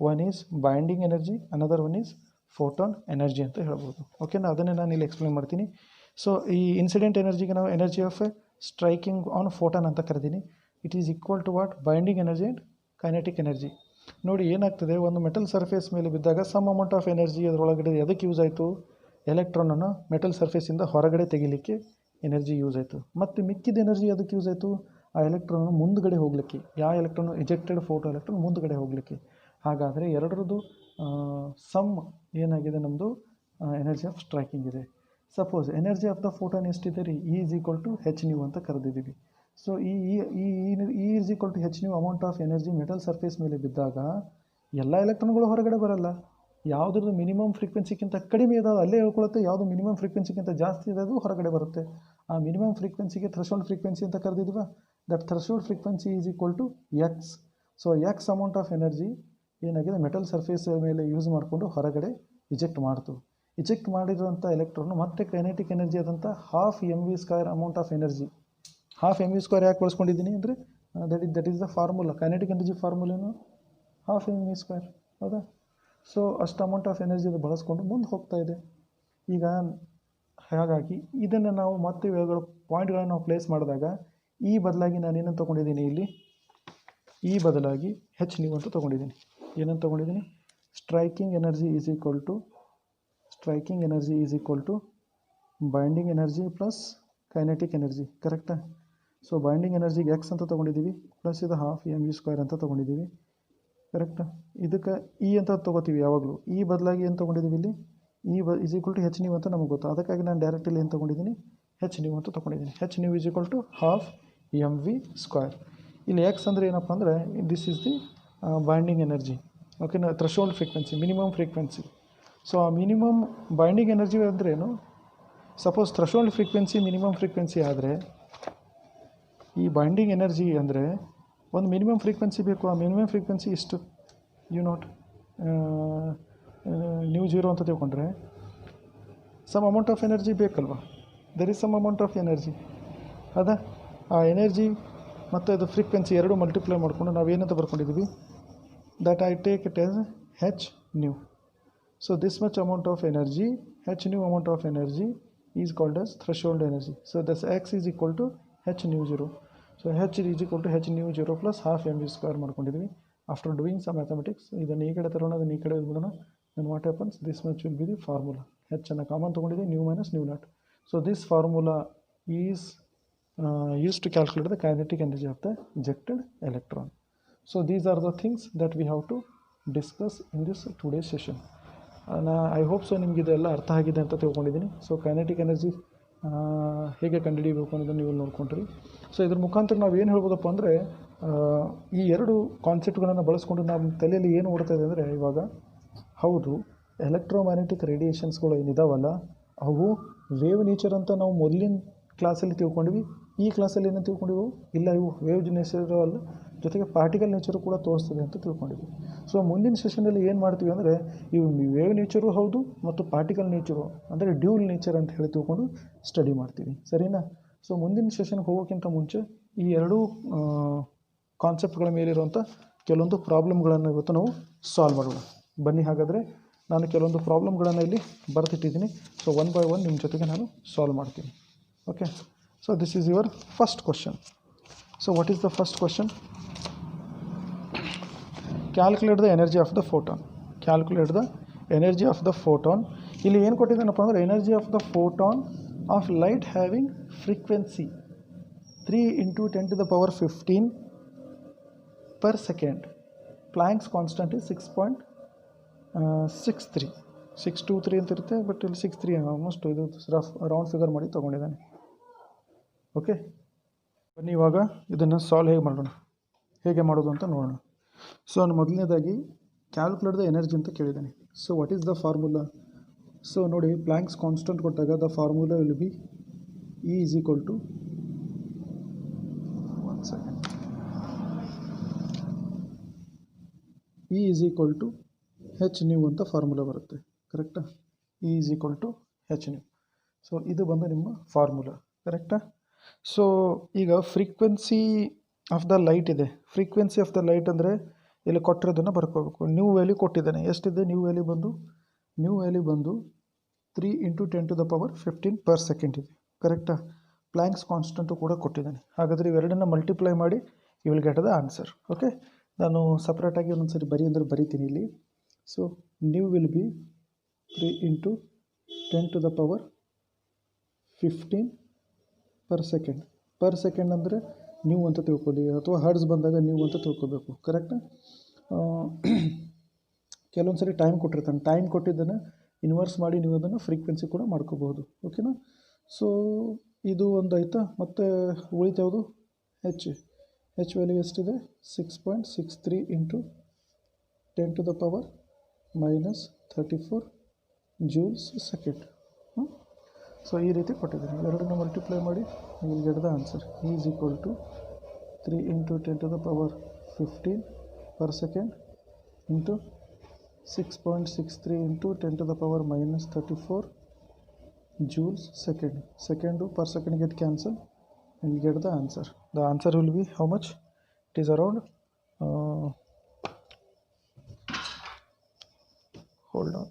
One is binding energy, another one is photon energy ಅಂತ ಹೇಳ್ಬೋದು, ಓಕೆನಾ. ಅದನ್ನೇ ನಾನು ಇಲ್ಲಿ ಎಕ್ಸ್ಪ್ಲೇನ್ ಮಾಡ್ತೀನಿ. ಸೊ ಈ ಇನ್ಸಿಡೆಂಟ್ ಎನರ್ಜಿಗೆ ನಾವು energy of striking on photon ಅಂತ ಕರಿತೀನಿ. It is equal to what? Binding energy and kinetic energy. ನೋಡಿ ಏನಾಗ್ತದೆ, ಒಂದು ಮೆಟಲ್ ಸರ್ಫೇಸ್ ಮೇಲೆ ಬಿದ್ದಾಗ ಸಮ್ ಅಮೌಂಟ್ ಆಫ್ ಎನರ್ಜಿ ಅದರೊಳಗಡೆ ಎದಕ್ಕೆ ಯೂಸ್ ಆಯಿತು? ಎಲೆಕ್ಟ್ರಾನನ್ನು ಮೆಟಲ್ ಸರ್ಫೇಸಿಂದ ಹೊರಗಡೆ ತೆಗಿಲಿಕ್ಕೆ ಎನರ್ಜಿ ಯೂಸ್ ಆಯಿತು. ಮತ್ತು ಮಿಕ್ಕಿದ ಎನರ್ಜಿ ಅದಕ್ಕೆ ಯೂಸ್ ಆಯಿತು? ಆ ಎಲೆಕ್ಟ್ರಾನ್ ಮುಂದುಗಡೆ ಹೋಗಲಿಕ್ಕೆ. ಯಾವ ಎಲೆಕ್ಟ್ರಾನ್? ಎಜೆಕ್ಟೆಡ್ ಫೋಟೋ ಎಲೆಕ್ಟ್ರಾನ್ ಮುಂದುಗಡೆ ಹೋಗಲಿಕ್ಕೆ. ಹಾಗಾದರೆ ಎರಡರದ್ದು ಸಮ್ ಏನಾಗಿದೆ? ನಮ್ಮದು ಎನರ್ಜಿ ಆಫ್ ಸ್ಟ್ರೈಕಿಂಗ್ ಇದೆ. Suppose energy of the photon ಎಷ್ಟಿದೆ ರೀ? E is equal to H nu ಅಂತ ಕರೆದಿದ್ದೀವಿ. So E is equal to H nu amount of energy metal surface ಮೇಲೆ ಬಿದ್ದಾಗ ಎಲ್ಲ ಎಲೆಕ್ಟ್ರಾನ್ಗಳು ಹೊರಗಡೆ ಬರಲ್ಲ. ಯಾವುದ್ರದ್ದು ಮಿನಿಮಮ್ ಫ್ರೀಕ್ವೆನ್ಸಿಗಿಂತ ಕಡಿಮೆ ಇದಾವೆ ಅಲ್ಲೇ ಹೇಳ್ಕೊಳುತ್ತೆ, ಯಾವುದು ಮಿನಿಮಮ್ ಫ್ರೀಕ್ವೆನ್ಸಿಗಿಂತ ಜಾಸ್ತಿ ಇದೆ ಅದು ಹೊರಗಡೆ ಬರುತ್ತೆ. ಆ ಮಿನಿಮಮ್ ಫ್ರೀಕ್ವೆನ್ಸಿಗೆ ಥ್ರೆಶೋಲ್ಡ್ ಫ್ರೀಕ್ವೆನ್ಸಿ ಅಂತ ಕರೆದಿದ್ವ. That threshold frequency is equal to X. So X amount of energy ಏನಾಗಿದೆ ಮೆಟಲ್ ಸರ್ಫೇಸ್ ಮೇಲೆ ಯೂಸ್ ಮಾಡಿಕೊಂಡು ಹೊರಗಡೆ ಇಜೆಕ್ಟ್ ಮಾಡ್ತು. ಇಜೆಕ್ಟ್ ಮಾಡಿರುವಂಥ ಎಲೆಕ್ಟ್ರಾನ್ ಮತ್ತೆ ಕೈನೆಟಿಕ್ ಎನರ್ಜಿ ಆದಂಥ half mv² amount of energy. Half mv² ಯಾಕೆ ಬಳಸ್ಕೊಂಡಿದ್ದೀನಿ ಅಂದರೆ that is the formula. Kinetic energy ಫಾರ್ಮುಲೇನು ಹಾಫ್ mv², ಹೌದಾ? ಸೊ ಅಷ್ಟು ಅಮೌಂಟ್ ಆಫ್ ಎನರ್ಜಿ ಅದು ಬಳಸ್ಕೊಂಡು ಮುಂದೆ ಹೋಗ್ತಾ ಇದೆ. ಈಗ ಹಾಗಾಗಿ ಇದನ್ನು ನಾವು ಮತ್ತೆ ಇವುಗಳ ಪಾಯಿಂಟ್ಗಳನ್ನು ನಾವು ಪ್ಲೇಸ್ ಮಾಡಿದಾಗ ಈ ಬದಲಾಗಿ ನಾನು ಏನಂತ ತೊಗೊಂಡಿದ್ದೀನಿ ಇಲ್ಲಿ? ಈ ಬದಲಾಗಿ ಹೆಚ್ ನ್ಯೂ ಅಂತ ತೊಗೊಂಡಿದ್ದೀನಿ. ಏನಂತ ತೊಗೊಂಡಿದ್ದೀನಿ? Striking energy is equal to binding energy plus kinetic energy, ಕರೆಕ್ಟಾ? ಸೊ ಬೈಂಡಿಂಗ್ ಎನರ್ಜಿಗೆ ಎಕ್ಸ್ ಅಂತ ತೊಗೊಂಡಿದ್ದೀವಿ, ಪ್ಲಸ್ ಇದು ಹಾಫ್ mv² ಅಂತ ತೊಗೊಂಡಿದ್ದೀವಿ, ಕರೆಕ್ಟಾ? ಇದಕ್ಕೆ ಇ ಅಂತ ತೊಗೋತೀವಿ ಯಾವಾಗಲೂ. ಈ ಬದಲಾಗಿ ಏನು ತೊಗೊಂಡಿದ್ದೀವಿ ಇಲ್ಲಿ? Is equal to H nu ಅಂತ ನಮಗೆ ಗೊತ್ತು. ಅದಕ್ಕಾಗಿ ನಾನು ಡೈರೆಕ್ಟಲ್ಲಿ ಏನು ತೊಗೊಂಡಿದ್ದೀನಿ? ಹೆಚ್ ನ್ಯೂ ಅಂತ ತೊಗೊಂಡಿದ್ದೀನಿ. H nu is equal to half mv². ಇಲ್ಲಿ ಎಕ್ಸ್ ಅಂದರೆ ಏನಪ್ಪ ಅಂದರೆ this is the binding energy, ಓಕೆನಾ? Threshold frequency, minimum frequency. So ಆ ಮಿನಿಮಮ್ ಬೈಂಡಿಂಗ್ ಎನರ್ಜಿ ಅಂದರೆ ಏನು? Suppose threshold frequency minimum frequency ಆದರೆ ಈ ಬೈಂಡಿಂಗ್ ಎನರ್ಜಿ ಅಂದರೆ ಒಂದು ಮಿನಿಮಮ್ ಫ್ರೀಕ್ವೆನ್ಸಿ ಬೇಕು. ಆ ಮಿನಿಮಮ್ ಫ್ರೀಕ್ವೆನ್ಸಿ ಇಷ್ಟು u0 μ0 ಅಂತ ತಿಳ್ಕೊಂಡ್ರೆ ಸಮ್ ಅಮೌಂಟ್ ಆಫ್ ಎನರ್ಜಿ ಬೇಕಲ್ವಾ? There is some amount of energy. ಅದಾ ಆ ಎನರ್ಜಿ ಮತ್ತು ಅದು ಫ್ರೀಕ್ವೆನ್ಸಿ ಎರಡು ಮಲ್ಟಿಪ್ಲೈ ಮಾಡಿಕೊಂಡು ನಾವು ಏನಂತ ಬರ್ಕೊಂಡಿದ್ದೀವಿ? That I take it as H nu. So this much amount of energy, H nu amount of energy is called as threshold energy. So thus X is equal to H nu 0. So so H is equal to H nu 0 plus half M V square ಮಾಡ್ಕೊಂಡಿದ್ವಿ. After doing some mathematics ಇದನ್ನು ಈ ಕಡೆ ತರೋಣ, ಅದನ್ನು ಈ ಕಡೆ ಬಿಡೋಣ. Then what happens, this much will be the formula. ಹೆಚ್ಚನ್ನು ಕಾಮನ್ ತೊಗೊಂಡಿದ್ದೀವಿ, nu minus nu naught. So this formula is used to calculate the kinetic energy of the ejected electron. So these are the things that we have to discuss in this today's session. I hope so ನಿಮಗೆ ಇದೆಲ್ಲ ಅರ್ಥ ಆಗಿದೆ ಅಂತ ತಿಳ್ಕೊಂಡಿದ್ದೀನಿ. So kinetic energy ಹೇಗೆ ಕಂಡುಹಿಡಿಯಬೇಕು ಅನ್ನೋದನ್ನು ನೀವು ನೋಡ್ಕೊಂಡ್ರಿ. ಸೊ ಇದ್ರ ಮುಖಾಂತರ ನಾವು ಏನು ಹೇಳ್ಬೋದಪ್ಪ ಅಂದರೆ, ಈ ಎರಡು ಕಾನ್ಸೆಪ್ಟ್ಗಳನ್ನು ಬಳಸ್ಕೊಂಡು ನಮ್ಮ ತಲೆಯಲ್ಲಿ ಏನು ಓಡ್ತಾ ಇದೆ ಅಂದರೆ, ಇವಾಗ ಹೌದು ಎಲೆಕ್ಟ್ರೋಮ್ಯಾಗ್ನೆಟಿಕ್ ರೇಡಿಯೇಷನ್ಸ್ಗಳು ಏನಿದಾವಲ್ಲ ಅವು ವೇವ್ ನೇಚರ್ ಅಂತ ನಾವು ಮೊದಲಿನ ಕ್ಲಾಸಲ್ಲಿ ತಿಳ್ಕೊಂಡ್ವಿ. ಈ ಕ್ಲಾಸಲ್ಲಿ ಏನಂತ ತಿಳ್ಕೊಂಡಿವು, ಇಲ್ಲ ಇವು ವೇವ್ ನೇಚರು ಅಲ್ಲ, ಜೊತೆಗೆ ಪಾರ್ಟಿಕಲ್ ನೇಚರು ಕೂಡ ತೋರಿಸ್ತದೆ ಅಂತ ತಿಳ್ಕೊಂಡಿದ್ವಿ. ಸೊ ಮುಂದಿನ ಸೆಷನಲ್ಲಿ ಏನು ಮಾಡ್ತೀವಿ ಅಂದರೆ, ಇವು ವೇವ್ ನೇಚರು ಹೌದು ಮತ್ತು ಪಾರ್ಟಿಕಲ್ ನೇಚರು ಅಂದರೆ ಡ್ಯೂಲ್ ನೇಚರ್ ಅಂತ ಹೇಳಿ ತಿಳ್ಕೊಂಡು ಸ್ಟಡಿ ಮಾಡ್ತೀವಿ, ಸರಿನಾ? ಸೊ ಮುಂದಿನ ಸೆಷನ್ಗೆ ಹೋಗೋಕ್ಕಿಂತ ಮುಂಚೆ ಈ ಎರಡೂ ಕಾನ್ಸೆಪ್ಟ್ಗಳ ಮೇಲಿರುವಂಥ ಕೆಲವೊಂದು ಪ್ರಾಬ್ಲಮ್ಗಳನ್ನು ಇವತ್ತು ನಾವು ಸಾಲ್ವ್ ಮಾಡೋಣ. ಬನ್ನಿ ಹಾಗಾದರೆ ನಾನು ಕೆಲವೊಂದು ಪ್ರಾಬ್ಲಮ್ಗಳನ್ನು ಇಲ್ಲಿ ಬರೆದಿಟ್ಟಿದ್ದೀನಿ. ಸೊ ಒನ್ ಬೈ ಒನ್ ನಿಮ್ಮ ಜೊತೆಗೆ ನಾನು ಸಾಲ್ವ್ ಮಾಡ್ತೀನಿ. Okay, so this is your first question. So what is the first question? Calculate the energy of the photon. Calculate the energy of the photon. ಇಲ್ಲಿ ಏನು ಕೊಟ್ಟಿದ್ದಾನಪ್ಪ ಅಂದರೆ, energy of the photon of light having frequency 3 × 10⁻15 per second. Planck's constant is 6.63 623 ಅಂತ ಇರುತ್ತೆ, but ಇಲ್ಲಿ 63 almost ಇದು rough round figure ಮಾಡಿ ತೊಗೊಂಡಿದ್ದಾನೆ. Okay, ಬನ್ನಿ ಇವಾಗ ಇದನ್ನು ಸಾಲ್ವ್ ಹೇಗೆ ಮಾಡೋದು ಅಂತ ನೋಡೋಣ. ಸೊ ನಾನು ಮೊದಲನೇದಾಗಿ ಕ್ಯಾಲ್ಕುಲೇಟ್ ದ ಎನರ್ಜಿ ಅಂತ ಕೇಳಿದ್ದಾನೆ. So what is the formula? So ನೋಡಿ, ಪ್ಲ್ಯಾಂಕ್ಸ್ ಕಾನ್ಸ್ಟೆಂಟ್ ಕೊಟ್ಟಾಗ the formula will be E is equal to E is equal to H nu ಅಂತ ಫಾರ್ಮುಲಾ ಬರುತ್ತೆ, ಕರೆಕ್ಟಾ? E is equal to H nu. So ಇದು ಬಂದು ನಿಮ್ಮ ಫಾರ್ಮುಲಾ, ಕರೆಕ್ಟಾ? So ಈಗ ಫ್ರೀಕ್ವೆನ್ಸಿ ಆಫ್ ದ ಲೈಟ್ ಇದೆ. ಫ್ರೀಕ್ವೆನ್ಸಿ ಆಫ್ ದ ಲೈಟ್ ಅಂದರೆ ಇಲ್ಲಿ ಕೊಟ್ಟಿರೋದನ್ನು ಬರ್ಕೋಬೇಕು. ನ್ಯೂ ವ್ಯಾಲ್ಯೂ ಕೊಟ್ಟಿದ್ದಾನೆ. ಎಷ್ಟಿದೆ ನ್ಯೂ ವ್ಯಾಲ್ಯೂ ಬಂದು 3 × 10⁻15 per second ಇದೆ, ಕರೆಕ್ಟಾ? ಪ್ಲ್ಯಾಂಕ್ಸ್ ಕಾನ್ಸ್ಟೆಂಟು ಕೂಡ ಕೊಟ್ಟಿದ್ದಾನೆ. ಹಾಗಾದರೆ ಇವೆರಡನ್ನು ಮಲ್ಟಿಪ್ಲೈ ಮಾಡಿ you will get the answer. Okay, ನಾನು ಸಪ್ರೇಟಾಗಿ ಒಂದೊಂದು ಸರಿ ಬರೀತೀನಿ ಇಲ್ಲಿ. So nu will be 3 × 10⁻15 per second ಅಂದರೆ ನ್ಯೂ ಅಂತ ತಿಳ್ಕೊಳ್ಳಿ, ಅಥವಾ ಹರ್ಡ್ಸ್ ಬಂದಾಗ ನ್ಯೂ ಅಂತ ತಿಳ್ಕೊಬೇಕು, ಕರೆಕ್ಟಾ? ಕೆಲವೊಂದು ಸರಿ ಟೈಮ್ ಕೊಟ್ಟಿರ್ತಾನೆ, ಟೈಮ್ ಕೊಟ್ಟಿದ್ದನ್ನು ಇನ್ವರ್ಸ್ ಮಾಡಿ ನೀವು ಅದನ್ನು ಫ್ರೀಕ್ವೆನ್ಸಿ ಕೂಡ ಮಾಡ್ಕೋಬಹುದು. ಓಕೆನಾ? ಸೊ ಇದು ಒಂದು ಆಯಿತಾ. ಮತ್ತು ಉಳಿತಾವುದು ಹೆಚ್ ವ್ಯಾಲ್ಯೂ ಎಷ್ಟಿದೆ? 6.63 × 10⁻34 joules second. ಸೊ ಈ ರೀತಿ ಕೊಟ್ಟಿದ್ದೀನಿ. ಎರಡನ್ನು ಮಲ್ಟಿಪ್ಲೈ ಮಾಡಿ you will get the answer. E is equal to 3 × 10⁻15 per second into 6.63 × 10⁻34 joules second. Secondu per second get cancelled and you get the answer. The answer will be how much? It is around hold on,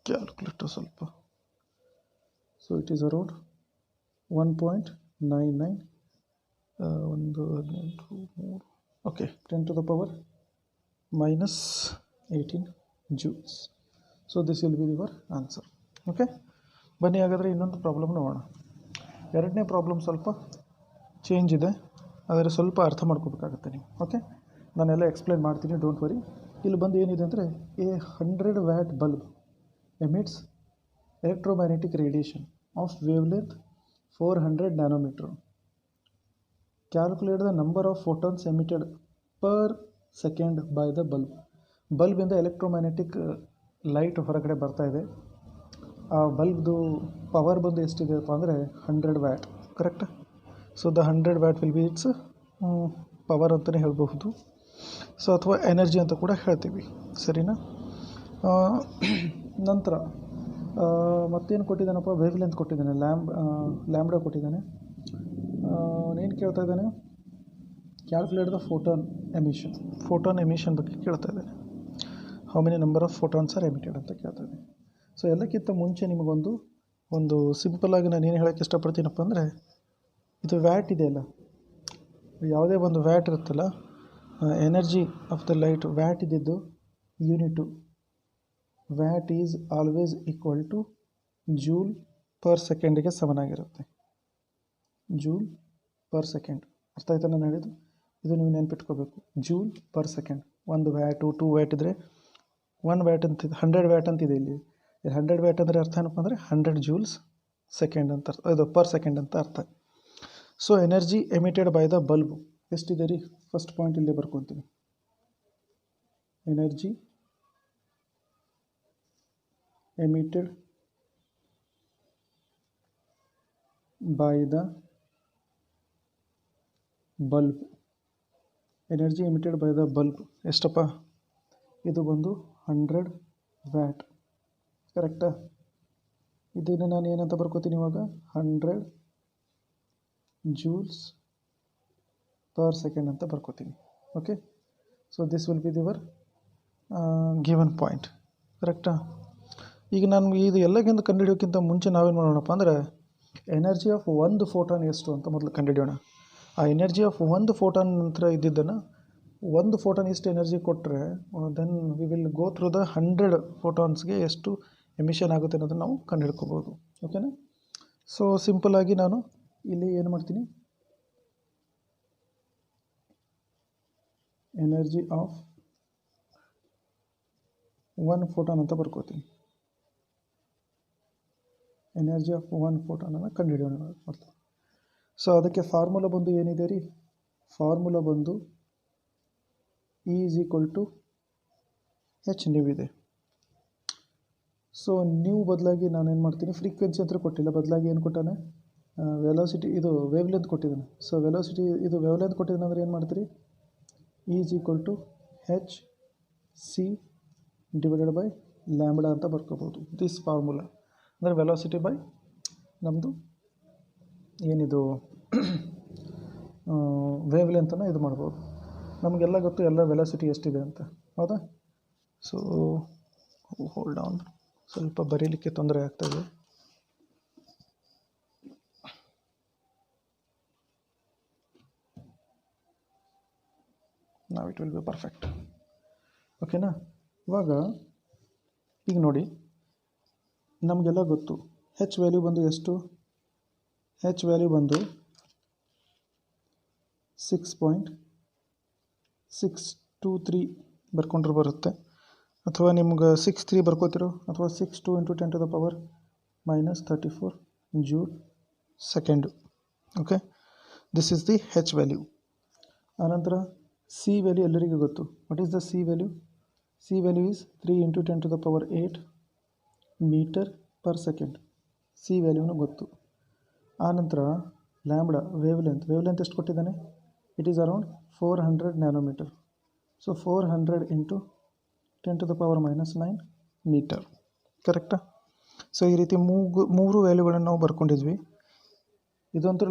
calculator ಸ್ವಲ್ಪ. So it is around 1.99 okay, 10⁻−18 joules. So this will be your answer. Okay, ಬನ್ನಿ ಹಾಗಾದರೆ ಇನ್ನೊಂದು problem ನೋಡೋಣ. ಎರಡನೇ problem ಸ್ವಲ್ಪ change ಇದೆ, ಆದರೆ ಸ್ವಲ್ಪ ಅರ್ಥ ಮಾಡ್ಕೋಬೇಕಾಗುತ್ತೆ ನೀವು. ಓಕೆ, ನಾನೆಲ್ಲ ಎಕ್ಸ್ಪ್ಲೈನ್ ಮಾಡ್ತೀನಿ, ಡೋಂಟ್ ವರಿ. ಇಲ್ಲಿ ಬಂದು ಏನಿದೆ ಅಂದರೆ, A 100 watt bulb emits electromagnetic radiation of wavelength 400 nanometer. Calculate the number of photons emitted per second by the bulb. ಬಲ್ಬಿಂದ ಎಲೆಕ್ಟ್ರೋಮ್ಯಾಗ್ನೆಟಿಕ್ ಲೈಟ್ ಹೊರಗಡೆ ಬರ್ತಾ ಇದೆ. ಆ ಬಲ್ಬ್ದು ಪವರ್ ಬಂದು ಎಷ್ಟಿದೆಯಪ್ಪ ಅಂದರೆ 100 watt, ಕರೆಕ್ಟಾ? So the 100 watt will be it's power ಅಂತಲೇ ಹೇಳಬಹುದು. ಸೊ ಅಥವಾ ಎನರ್ಜಿ ಅಂತ ಕೂಡ ಹೇಳ್ತೀವಿ, ಸರಿನಾ? ನಂತರ ಮತ್ತೇನು ಕೊಟ್ಟಿದ್ದಾನಪ್ಪ? ವೇವ್ ಲೆಂತ್ ಕೊಟ್ಟಿದ್ದಾನೆ, ಲ್ಯಾಂಬ್ಡಾ ಕೊಟ್ಟಿದ್ದಾನೆ. ಏನು ಕೇಳ್ತಾ ಇದ್ದಾನೆ? ಕ್ಯಾಲ್ಕುಲೇಟ್ ದ ಫೋಟಾನ್ ಎಮಿಷನ್ ಬಗ್ಗೆ ಕೇಳ್ತಾ ಇದ್ದಾನೆ. How many number of photons are emitted ಅಂತ ಕೇಳ್ತಾ ಇದ್ದಾನೆ. ಸೊ ಎಲ್ಲಕ್ಕಿಂತ ಮುಂಚೆ ನಿಮಗೊಂದು ಸಿಂಪಲ್ಲಾಗಿ ನಾನು ಏನು ಹೇಳೋಕ್ಕೆ ಇಷ್ಟಪಡ್ತೀನಪ್ಪ ಅಂದರೆ, ಇದು ವ್ಯಾಟ್ ಇದೆಯಲ್ಲ, ಯಾವುದೇ ಒಂದು ವ್ಯಾಟ್ ಇರುತ್ತಲ್ಲ, energy of the light watt ಇದ್ದಿದ್ದು unit. Watt is always equal to joule per ಸೆಕೆಂಡಿಗೆ ಸಮನಾಗಿರುತ್ತೆ. ಜೂಲ್ ಪರ್ ಸೆಕೆಂಡ್. ಅರ್ಥ ಆಯ್ತಾ ನಾನು ಹೇಳಿದ್ದು? ಇದು ನೀವು ನೆನ್ಪಿಟ್ಕೋಬೇಕು. ಜೂಲ್ ಪರ್ ಸೆಕೆಂಡ್. ಒಂದು ವ್ಯಾಟು 2 ವ್ಯಾಟ್ ಇದ್ದರೆ 1 ವ್ಯಾಟ್ ಅಂತಿದೆ, 100 ವ್ಯಾಟ್ ಅಂತಿದೆ ಇಲ್ಲಿ. 100 ವ್ಯಾಟ್ ಅಂದರೆ ಅರ್ಥ ಏನಪ್ಪ ಅಂದರೆ 100 ಜೂಲ್ಸ್ ಸೆಕೆಂಡ್ ಅಂತ ಅರ್ಥ, ಇದು ಪರ್ ಸೆಕೆಂಡ್ ಅಂತ ಅರ್ಥ. So energy emitted by the bulb ಎಷ್ಟಿದೆ ರೀ? ಫಸ್ಟ್ ಪಾಯಿಂಟ್ ಇಲ್ಲೇ ಬರ್ಕೊತೀನಿ. Energy emitted by the bulb. Energy emitted by the bulb ಎಷ್ಟಪ್ಪ? ಇದು ಬಂದು 100 ವ್ಯಾಟ್. ಕರೆಕ್ಟಾ? ಇದನ್ನು ನಾನು ಏನಂತ ಬರ್ಕೋತೀನಿ ಇವಾಗ? 100 ಜೂಲ್ಸ್ ಪರ್ ಸೆಕೆಂಡ್ ಅಂತ ಬರ್ಕೋತೀನಿ. Okay, so this will be the given point. ಕರೆಕ್ಟಾ? ಈಗ ನಾನು ಇದು ಎಲ್ಲಕ್ಕಿಂತ ಕಂಡುಹಿಡಿಯೋಕ್ಕಿಂತ ಮುಂಚೆ ನಾವೇನು ಮಾಡೋಣಪ್ಪ ಅಂದರೆ ಎನರ್ಜಿ ಆಫ್ ಒಂದು ಫೋಟಾನ್ ಎಷ್ಟು ಅಂತ ಮೊದಲು ಕಂಡುಹಿಡಿಯೋಣ. ಆ ಎನರ್ಜಿ ಆಫ್ ಒಂದು ಫೋಟಾನ್ ನಂತರ ಇದ್ದಿದ್ದನ್ನು, ಒಂದು ಫೋಟಾನ್ ಎಷ್ಟು ಎನರ್ಜಿ ಕೊಟ್ಟರೆ then we will go through the 100 ಫೋಟಾನ್ಸ್ಗೆ ಎಷ್ಟು ಎಮಿಷನ್ ಆಗುತ್ತೆ ಅನ್ನೋದನ್ನು ನಾವು ಕಂಡುಹಿಡ್ಕೋಬೋದು. ಓಕೆನಾ? ಸೊ ಸಿಂಪಲ್ಲಾಗಿ ನಾನು ಇಲ್ಲಿ ಏನು ಮಾಡ್ತೀನಿ, ಎನರ್ಜಿ ಆಫ್ 1 ಫೋಟಾನ್ ಅಂತ ಬರ್ಕೋತೀನಿ. ಎನರ್ಜಿ ಆಫ್ 1 ಫೋಟಾನನ್ನು ಕಂಡುಹಿಡಿಯೋಣ ಮೊದಲು. ಸೊ ಅದಕ್ಕೆ ಫಾರ್ಮುಲಾ ಬಂದು ಏನಿದೆ ರೀ? ಫಾರ್ಮುಲಾ ಬಂದು E is equal to H nu ಇದೆ. ಸೊ ನ್ಯೂ ಬದಲಾಗಿ ನಾನು ಏನು ಮಾಡ್ತೀನಿ, ಫ್ರೀಕ್ವೆನ್ಸಿ ಅಂತ ಕೊಟ್ಟಿಲ್ಲ, ಬದಲಾಗಿ ಏನು ಕೊಟ್ಟಾನೆ? ವೆಲಾಸಿಟಿ, ಇದು ವೇವ್ ಲೆಂತ್ ಕೊಟ್ಟಿದ್ದಾನೆ. ಸೊ ವೆಲಾಸಿಟಿ, ಇದು ವೇವ್ ಲೆಂತ್ ಕೊಟ್ಟಿದ್ದಾನೆ ಅಂದರೆ ಏನು ಮಾಡ್ತೀರಿ? E is equal to H C divided by lambda ಅಂತ ಬರ್ಕೋಬೋದು. ದಿಸ್ ಫಾರ್ಮುಲಾ ಅಂದರೆ ವೆಲಾಸಿಟಿ ಬೈ ನಮ್ಮದು ಏನಿದು ವೇವ್ ಲೆಂತನ್ನು ಇದು ಮಾಡ್ಬೋದು. ನಮಗೆಲ್ಲ ಗೊತ್ತು ಎಲ್ಲ ವೆಲಾಸಿಟಿ ಎಷ್ಟಿದೆ ಅಂತ, ಹೌದಾ? ಸೊ ಹೋಲ್ಡ್ ಆನ್, ಸ್ವಲ್ಪ ಬರೀಲಿಕ್ಕೆ ತೊಂದರೆ ಆಗ್ತಾಯಿದೆ. ನಾವು ಇಟ್ ವಿಲ್ ಬಿ ಪರ್ಫೆಕ್ಟ್. ಓಕೆನಾ? ಇವಾಗ ಈಗ ನೋಡಿ, ನಮಗೆಲ್ಲ ಗೊತ್ತು ಹೆಚ್ ವ್ಯಾಲ್ಯೂ ಬಂದು ಎಷ್ಟು? ಹೆಚ್ ವ್ಯಾಲ್ಯೂ ಬಂದು 6.623 ಬರ್ಕೊಂಡ್ರೆ ಬರುತ್ತೆ, ಅಥವಾ ನಿಮ್ಗೆ 63 ಬರ್ಕೋತಿರೋ, ಅಥವಾ 62 × 10⁻⁻34 joule second. Okay, this is the H value. ಆನಂತರ ಸಿ ವ್ಯಾಲ್ಯೂ ಎಲ್ಲರಿಗೂ ಗೊತ್ತು. What is the C value? C value is 3 × 10⁸ meter per second. C ವ್ಯಾಲ್ಯೂನು ಗೊತ್ತು. ಆನಂತರ ಲ್ಯಾಂಬ್ಡಾ ವೇವ್ ಲೆಂತ್ ಎಷ್ಟು ಕೊಟ್ಟಿದ್ದಾನೆ? It is around 400 nanometer. So 400 × 10⁻⁹ meter. ಕರೆಕ್ಟಾ? So ಈ ರೀತಿ ಮೂರು ವ್ಯಾಲ್ಯೂಗಳನ್ನು ನಾವು ಬರ್ಕೊಂಡಿದ್ವಿ. ಇದಂತೂ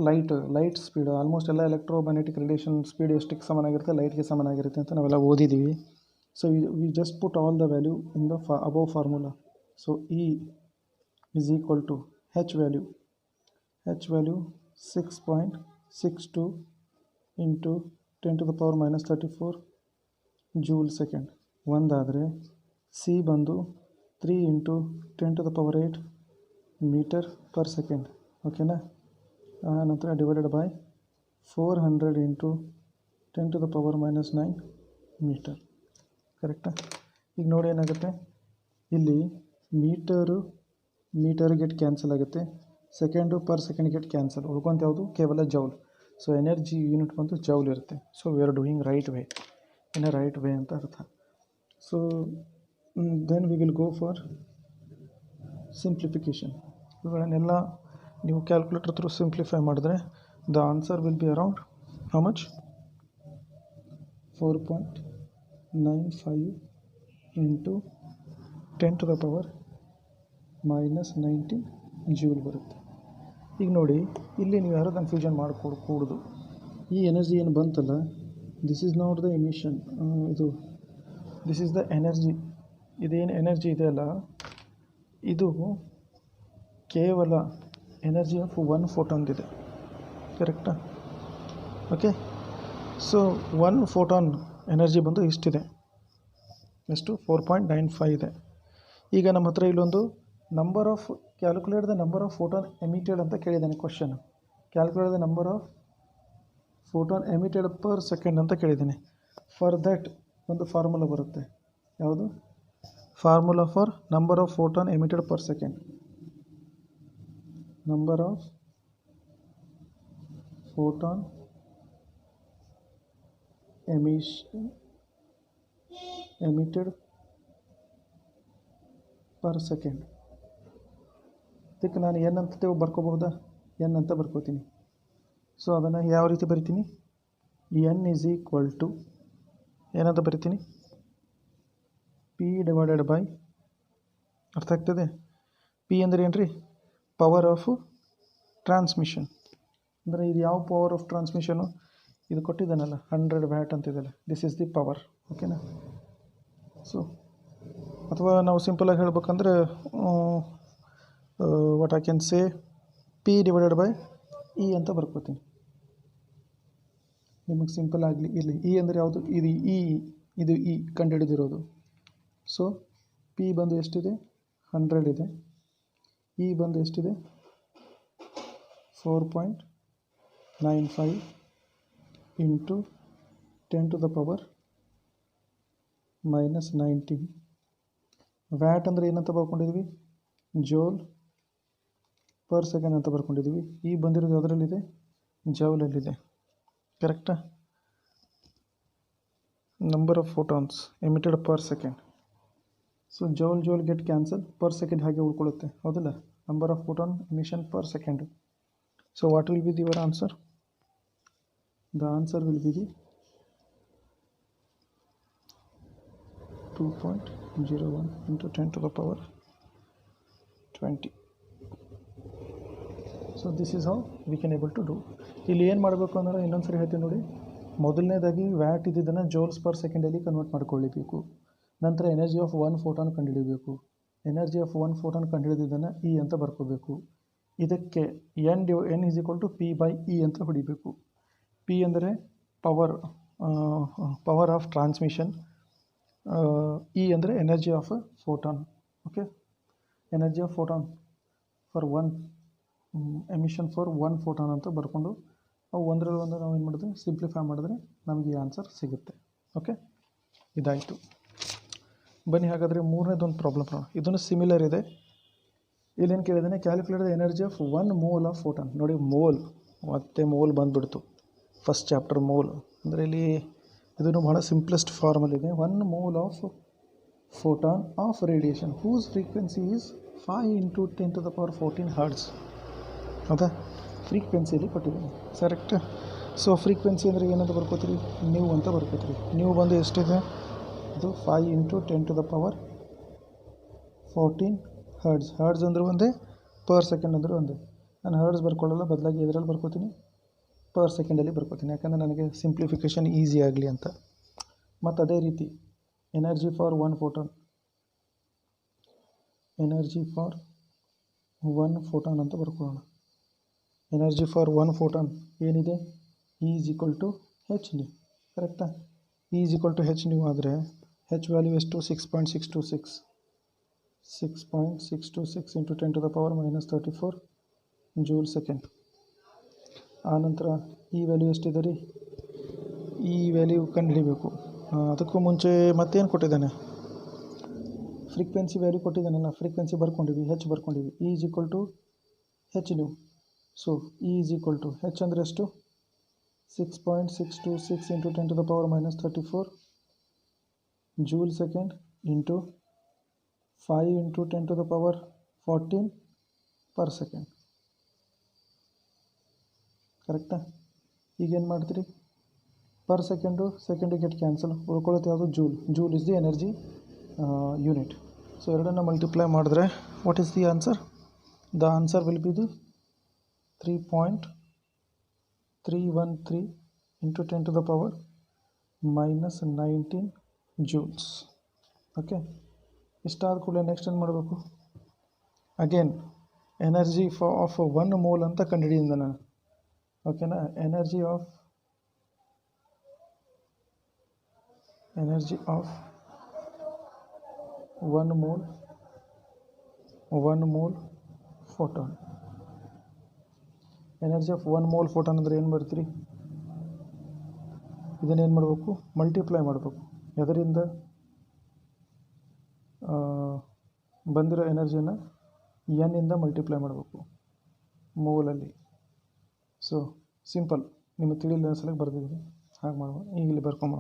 ಲೈಟ್ ಸ್ಪೀಡ್, ಆಲ್ಮೋಸ್ಟ್ ಎಲ್ಲ ಎಲೆಕ್ಟ್ರೋಮ್ಯಾಗ್ನೆಟಿಕ್ ರೇಡಿಯೇಷನ್ ಸ್ಪೀಡ್ ಎಷ್ಟಕ್ಕೆ ಸಮನಾಗಿರುತ್ತೆ? ಲೈಟ್ಗೆ ಸಮನಾಗಿರುತ್ತೆ ಅಂತ ನಾವೆಲ್ಲ ಓದಿದ್ದೀವಿ. So we just put all the value in the above formula. So E is equal to H value 6.62 × 10⁻⁻34 joule second ಒಂದಾದರೆ, ಸಿ ಬಂದು 3 × 10⁸ ಮೀಟರ್ ಪರ್ ಸೆಕೆಂಡ್. ಓಕೆನಾ? ನಂತರ ಡಿವೈಡೆಡ್ ಬೈ 400 × 10⁻⁹ ಮೀಟರ್. ಕರೆಕ್ಟಾ? ಈಗ ನೋಡಿ ಏನಾಗುತ್ತೆ, ಇಲ್ಲಿ ಮೀಟರ್ ಗೆಟ್ ಕ್ಯಾನ್ಸಲ್ ಆಗುತ್ತೆ, second per second get cancel, ಉಳ್ಕೊಂತ ಯಾವುದು? ಕೇವಲ ಜೌಲ್. ಸೊ ಎನರ್ಜಿ ಯೂನಿಟ್ ಬಂದು ಜೌಲ್ ಇರುತ್ತೆ. So we are doing right way, in a right way ಅಂತ ಅರ್ಥ. So then we will go for simplification. ಇವುಗಳನ್ನೆಲ್ಲ ನೀವು ಕ್ಯಾಲ್ಕುಲೇಟರ್ ಥ್ರೂ ಸಿಂಪ್ಲಿಫೈ ಮಾಡಿದ್ರೆ the answer will be around how much? 4.95 × 10⁻⁻19 joule ಬರುತ್ತೆ. ಈಗ ನೋಡಿ, ಇಲ್ಲಿ ನೀವು ಯಾರು ಕನ್ಫ್ಯೂಷನ್ ಮಾಡಿಕೊಡ್ಕೂಡ್ದು. ಈ ಎನರ್ಜಿ ಏನು ಬಂತಲ್ಲ, this is not the emission, this is the energy. ಇದೇನು ಎನರ್ಜಿ ಇದೆಯಲ್ಲ, ಇದು ಕೇವಲ ಎನರ್ಜಿ ಆಫ್ 1 ಫೋಟಾನ್ದಿದೆ. ಕರೆಕ್ಟಾ? ಓಕೆ, ಸೊ 1 ಫೋಟಾನ್ ಎನರ್ಜಿ ಬಂದು ಇಷ್ಟಿದೆ, ಎಷ್ಟು 4.95 ಇದೆ. ಈಗ ನಮ್ಮ ಹತ್ರ ಇಲ್ಲೊಂದು number of calculate the number of photon emitted ಅಂತ ಕೇಳಿದ್ದಾನೆ question. Calculate the number of photon emitted per second ಅಂತ ಕೇಳಿದ್ದೀನಿ. ಫಾರ್ ದ್ಯಾಟ್ ಒಂದು ಫಾರ್ಮುಲಾ ಬರುತ್ತೆ. ಯಾವುದು? Formula for number of photon emitted per second. Number of photon emitted per second. ಇದಕ್ಕೆ ನಾನು N ಅಂತ ಬರ್ಕೋಬಹುದಾ? ಎನ್ ಅಂತ ಬರ್ಕೋತೀನಿ. ಸೊ ಅದನ್ನು ಯಾವ ರೀತಿ ಬರಿತೀನಿ? ಎನ್ ಈಸ್ ಈಕ್ವಲ್ ಟು ಏನಂತ ಬರಿತೀನಿ? ಪಿ ಡಿವೈಡೆಡ್ ಬೈ, ಅರ್ಥ ಆಗ್ತದೆ? ಪಿ ಅಂದರೆ ಏನು ರೀ? Power of transmission. ಅಂದರೆ ಇದು ಯಾವ ಪವರ್ ಆಫ್ ಟ್ರಾನ್ಸ್ಮಿಷನು? ಇದು ಕೊಟ್ಟಿದ್ದಾನಲ್ಲ 100 ವ್ಯಾಟ್ ಅಂತಿದೆಯಲ್ಲ, ದಿಸ್ ಈಸ್ ದಿ ಪವರ್. ಓಕೆನಾ? ಸೊ ಅಥವಾ ನಾವು ಸಿಂಪಲಾಗಿ ಹೇಳ್ಬೇಕಂದ್ರೆ what I can say P divided by E ಅಂತ ಬರ್ಕೋತೀನಿ. ನಿಮಗೆ ಸಿಂಪಲ್ ಆಗಲಿ ಇರಲಿ. ಇ ಅಂದರೆ ಯಾವುದು? ಇದು ಇ ಕಂಡುಹಿಡಿದಿರೋದು. ಸೊ ಪಿ ಬಂದು ಎಷ್ಟಿದೆ? 100 ಇದೆ. ಇ ಬಂದು ಎಷ್ಟಿದೆ? 4.95 into 10 to the power -19. Watt ಅಂದರೆ ಏನಂತ ಬರ್ಕೊಂಡಿದ್ವಿ? ಜೋಲ್ ಪರ್ ಸೆಕೆಂಡ್ ಅಂತ ಬರ್ಕೊಂಡಿದ್ವಿ. ಈ ಬಂದಿರೋದು ಯಾವುದರಲ್ಲಿದೆ? ಜೌಲಲ್ಲಿದೆ. ಕರೆಕ್ಟಾ? Number of photons emitted per second. So joule get cancel, per second ಹಾಗೆ ಉಳ್ಕೊಳ್ಳುತ್ತೆ, ಹೌದಲ್ಲ? Number of photon emission per second. So what will be your answer? The answer will be the 2.01 into 10 to the power 20. So this is how we can able to do. ಇಲ್ಲಿ ಏನು ಮಾಡಬೇಕು ಅಂದರೆ ಇನ್ನೊಂದು ಸರಿ ಹೇಳ್ತೀನಿ ನೋಡಿ. ಮೊದಲನೇದಾಗಿ ವ್ಯಾಟ್ ಇದ್ದಿದ್ದನ್ನು ಜೋಲ್ಸ್ ಪರ್ ಸೆಕೆಂಡಲ್ಲಿ ಕನ್ವರ್ಟ್ ಮಾಡ್ಕೊಳ್ಳಬೇಕು. ನಂತರ ಎನರ್ಜಿ ಆಫ್ 1 ಫೋಟಾನ್ ಕಂಡುಹಿಡಿಯಬೇಕು. ಎನರ್ಜಿ ಆಫ್ 1 ಫೋಟಾನ್ ಕಂಡುಹಿಡಿದಿದ್ದನ್ನು ಇ ಅಂತ ಬರ್ಕೋಬೇಕು. ಇದಕ್ಕೆ N is equal to P by E ಅಂತ ಹೊಡಿಬೇಕು. ಪಿ ಅಂದರೆ ಪವರ್ ಆಫ್ ಟ್ರಾನ್ಸ್ಮಿಷನ್, ಇ ಅಂದರೆ energy of photon. Okay, energy of photon for 1 emission for 1 photon ಅಂತ ಬರ್ಕೊಂಡು ಅವು ಒಂದರಲ್ಲಿ ಒಂದು ನಾವು ಏನು ಮಾಡಿದ್ರೆ ಸಿಂಪ್ಲಿಫೈ ಮಾಡಿದ್ರೆ ನಮಗೆ ಈ ಆನ್ಸರ್ ಸಿಗುತ್ತೆ. ಓಕೆ, ಇದಾಯಿತು. ಬನ್ನಿ ಹಾಗಾದರೆ ಮೂರನೇದೊಂದು ಪ್ರಾಬ್ಲಮ್ ನೋಡೋಣ. ಇದನ್ನು ಸಿಮಿಲರ್ ಇದೆ. ಇಲ್ಲೇನು ಕೇಳಿದ್ದಾನೆ? Calculate the energy of 1 mole of photon. ನೋಡಿ, ಮೋಲ್ ಮತ್ತೆ ಮೋಲ್ ಬಂದುಬಿಡ್ತು. ಫಸ್ಟ್ ಚಾಪ್ಟರ್ ಮೋಲ್ ಅಂದರೆ ಇಲ್ಲಿ ಇದನ್ನು ಬಹಳ ಸಿಂಪ್ಲೆಸ್ಟ್ ಫಾರ್ಮಲ್ ಇದೆ. 1 mole of photon of radiation whose frequency is 5 into 10 to the power 14 hertz. ಹೌದಾ? ಫ್ರೀಕ್ವೆನ್ಸಿಯಲ್ಲಿ ಕೊಟ್ಟಿದ್ದೀನಿ. ಕರೆಕ್ಟ್. ಸೊ ಫ್ರೀಕ್ವೆನ್ಸಿ ಅಂದರೆ ಏನಂತ ಬರ್ಕೋತೀರಿ? ನ್ಯೂ ಅಂತ ಬರ್ಕೋತೀರಿ. ನ್ಯೂ ಬಂದು ಎಷ್ಟಿದೆ? ಇದು 5 into 10 to the power 14 hertz. Hertz ಅಂದರೆ ಒಂದೇ, ಪರ್ ಸೆಕೆಂಡ್ ಅಂದರೆ ಒಂದೇ. ನಾನು ಹರ್ಟ್ಸ್ ಬರ್ಕೊಳ್ಳಲ್ಲ, ಬದಲಾಗಿ ಇದರಲ್ಲಿ ಬರ್ಕೋತೀನಿ, ಪರ್ ಸೆಕೆಂಡಲ್ಲಿ ಬರ್ಕೋತೀನಿ. ಯಾಕಂದರೆ ನನಗೆ ಸಿಂಪ್ಲಿಫಿಕೇಷನ್ ಈಸಿ ಆಗಲಿ ಅಂತ. ಮತ್ತು ಅದೇ ರೀತಿ energy for 1 photon, energy for 1 photon ಅಂತ ಬರ್ಕೊಳ್ಳೋಣ. ಎನರ್ಜಿ ಫಾರ್ 1 ಫೋಟಾನ್ ಏನಿದೆ? E is equal to H nu. ಕರೆಕ್ಟಾ? E is equal to H nu ಆದರೆ ಹೆಚ್ ವ್ಯಾಲ್ಯೂ ಎಷ್ಟು? 6.626 into 10 to the power -34 joule second. ಆನಂತರ ಈ ವ್ಯಾಲ್ಯೂ ಎಷ್ಟಿದೆ ರೀ? ಈ ವ್ಯಾಲ್ಯೂ ಕಂಡುಹಿಡಿಬೇಕು. ಅದಕ್ಕೂ ಮುಂಚೆ ಮತ್ತೇನು ಕೊಟ್ಟಿದ್ದಾನೆ? ಫ್ರೀಕ್ವೆನ್ಸಿ ವ್ಯಾಲ್ಯೂ ಕೊಟ್ಟಿದ್ದಾನಲ್ಲ, ಫ್ರೀಕ್ವೆನ್ಸಿ ಬರ್ಕೊಂಡಿವಿ, ಹೆಚ್ ಬರ್ಕೊಂಡಿವಿ. E is equal to H nu. So E is equal to h ಅಂದರೆ ಎಷ್ಟು? 6.626 into 10 to the power -34 joule second into 5 into 10 to the power 14 per second. ಕರೆಕ್ಟಾ? ಈಗೇನು ಮಾಡ್ತೀರಿ? ಪರ್ ಸೆಕೆಂಡು ಗೆಟ್ ಕ್ಯಾನ್ಸಲ್, ಉಳ್ಕೊಳ್ಳೋದು ಯಾವುದು? Joule. Joule is the energy unit. So ಎರಡನ್ನು multiply ಮಾಡಿದ್ರೆ what is the answer? The answer will B the 3.313 into 10 to the power -19 joules. Okay, ಇಷ್ಟಾದ ಕೂಡಲೇ next ಏನು ಮಾಡಬೇಕು? ಅಗೇನ್ ಎನರ್ಜಿ ಆಫ್ 1 ಮೋಲ್ ಅಂತ ಕಂಡುಹಿಡಿಯಿಂದ ನಾನು. ಓಕೆನಾ? Energy of energy of 1 mole photon. Energy of 1 mole photon ಅಂದರೆ ಏನು ಬರ್ತೀರಿ, ಇದನ್ನೇನು ಮಾಡಬೇಕು, ಮಲ್ಟಿಪ್ಲೈ ಮಾಡಬೇಕು. ಅದರಿಂದ ಬಂದಿರೋ ಎನರ್ಜಿಯನ್ನು ಎನ್ ಇಂದ ಮಲ್ಟಿಪ್ಲೈ ಮಾಡಬೇಕು ಮೋಲಲ್ಲಿ. ಸೊ ಸಿಂಪಲ್, ನಿಮಗೆ ತಿಳಿಲಿಲ್ಲ ಸಲಕ್ಕೆ ಬರ್ದಿದ್ದೀನಿ, ಹಾಗೆ ಮಾಡುವ. ಈಗ ಇಲ್ಲಿ ಬರ್ಕೊಂಬ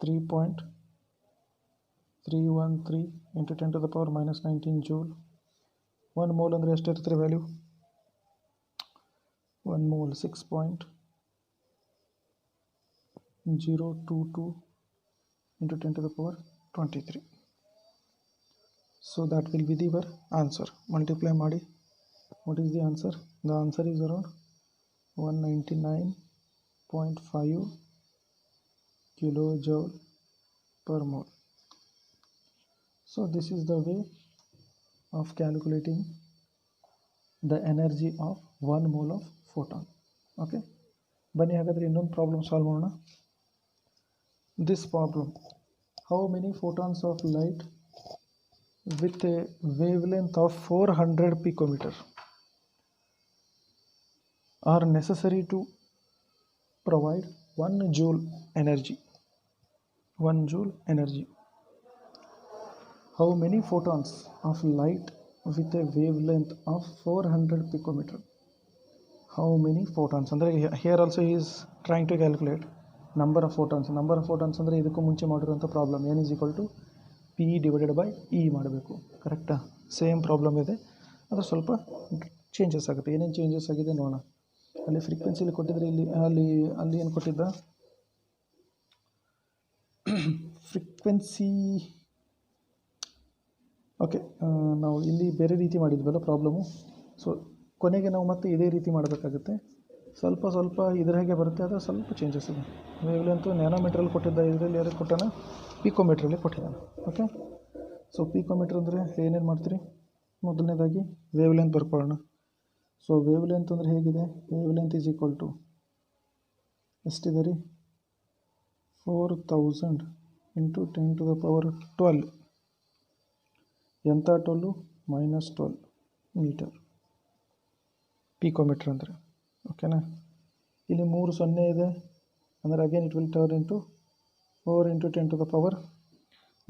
3.313 × 10⁻⁻19 ಜೂಲ್. 1 ಮೋಲ್ ಅಂದರೆ ಎಷ್ಟಿರ್ತೀರಿ value, 1 mole 6.022 × 10⁻23. So that will be your answer. Multiply ಮಾಡಿ. What is the answer? The answer is around 199.5 kilojoule per mole. So this is the way of calculating the energy of 1 mole of photon. Okay, ಬನ್ನಿ ಹಾಗಾದರೆ ಇನ್ನೊಂದು problem solve ಮಾಡೋಣ. This problem, how many photons of light with a wavelength of 400 picometer are necessary to provide 1 joule energy. 1 joule energy. How many photons of light with a wavelength of 400 picometer? How many photons? ಅಂದರೆ here also he is trying to calculate number of photons. Number of photons ಅಂದರೆ ಇದಕ್ಕೂ ಮುಂಚೆ ಮಾಡಿರುವಂಥ problem n = P / E ಮಾಡಬೇಕು. ಕರೆಕ್ಟಾ? Same problem ಇದೆ, ಅದು ಸ್ವಲ್ಪ ಚೇಂಜಸ್ ಆಗುತ್ತೆ. ಏನೇನು ಚೇಂಜಸ್ ಆಗಿದೆ ನೋಡೋಣ. ಅಲ್ಲಿ ಫ್ರೀಕ್ವೆನ್ಸಿಲಿ ಕೊಟ್ಟಿದ್ರೆ, ಅಲ್ಲಿ ಏನು ಕೊಟ್ಟಿದ್ದ, ಫ್ರೀಕ್ವೆನ್ಸಿ. ಓಕೆ, ನಾವು ಇಲ್ಲಿ ಬೇರೆ ರೀತಿ ಮಾಡಿದ್ವಲ್ಲ ಪ್ರಾಬ್ಲಮು. ಸೊ ಕೊನೆಗೆ ನಾವು ಮತ್ತೆ ಇದೇ ರೀತಿ ಮಾಡಬೇಕಾಗುತ್ತೆ. ಸ್ವಲ್ಪ ಇದ್ರ ಹಾಗೆ ಬರುತ್ತೆ, ಆದರೆ ಸ್ವಲ್ಪ ಚೇಂಜಸ್ ಇದೆ. ವೇವ್ಲೆಂತು ನ್ಯಾನೋಮೀಟ್ರಲ್ಲಿ ಕೊಟ್ಟಿದ್ದ, ಇದರಲ್ಲಿ ಯಾರಿಗೆ ಕೊಟ್ಟಾನ, ಪಿಕೋಮೀಟ್ರಲ್ಲಿ ಕೊಟ್ಟಿದ್ದಾನೆ. ಓಕೆ, ಸೊ ಪಿಕೋಮೀಟ್ರ್ ಅಂದರೆ ಏನೇನು ಮಾಡ್ತೀರಿ, ಮೊದಲನೇದಾಗಿ ವೇವ್ಲೆಂತ್ ಬರ್ಕೊಳ್ಳೋಣ. ಸೊ ವೇವ್ಲೆಂತ್ ಅಂದರೆ ಹೇಗಿದೆ, ವೇವ್ಲೆಂತ್ = ಎಷ್ಟಿದೆ ರೀ, 4000 × 10⁻12. ಎಂಥ 12? -12 ಮೀಟರ್ ಪಿಕೋಮೀಟ್ರ್ ಅಂದರೆ. ಓಕೆನಾ? ಇಲ್ಲಿ 3 0 ಇದೆ ಅಂದರೆ again it will turn into 4 ×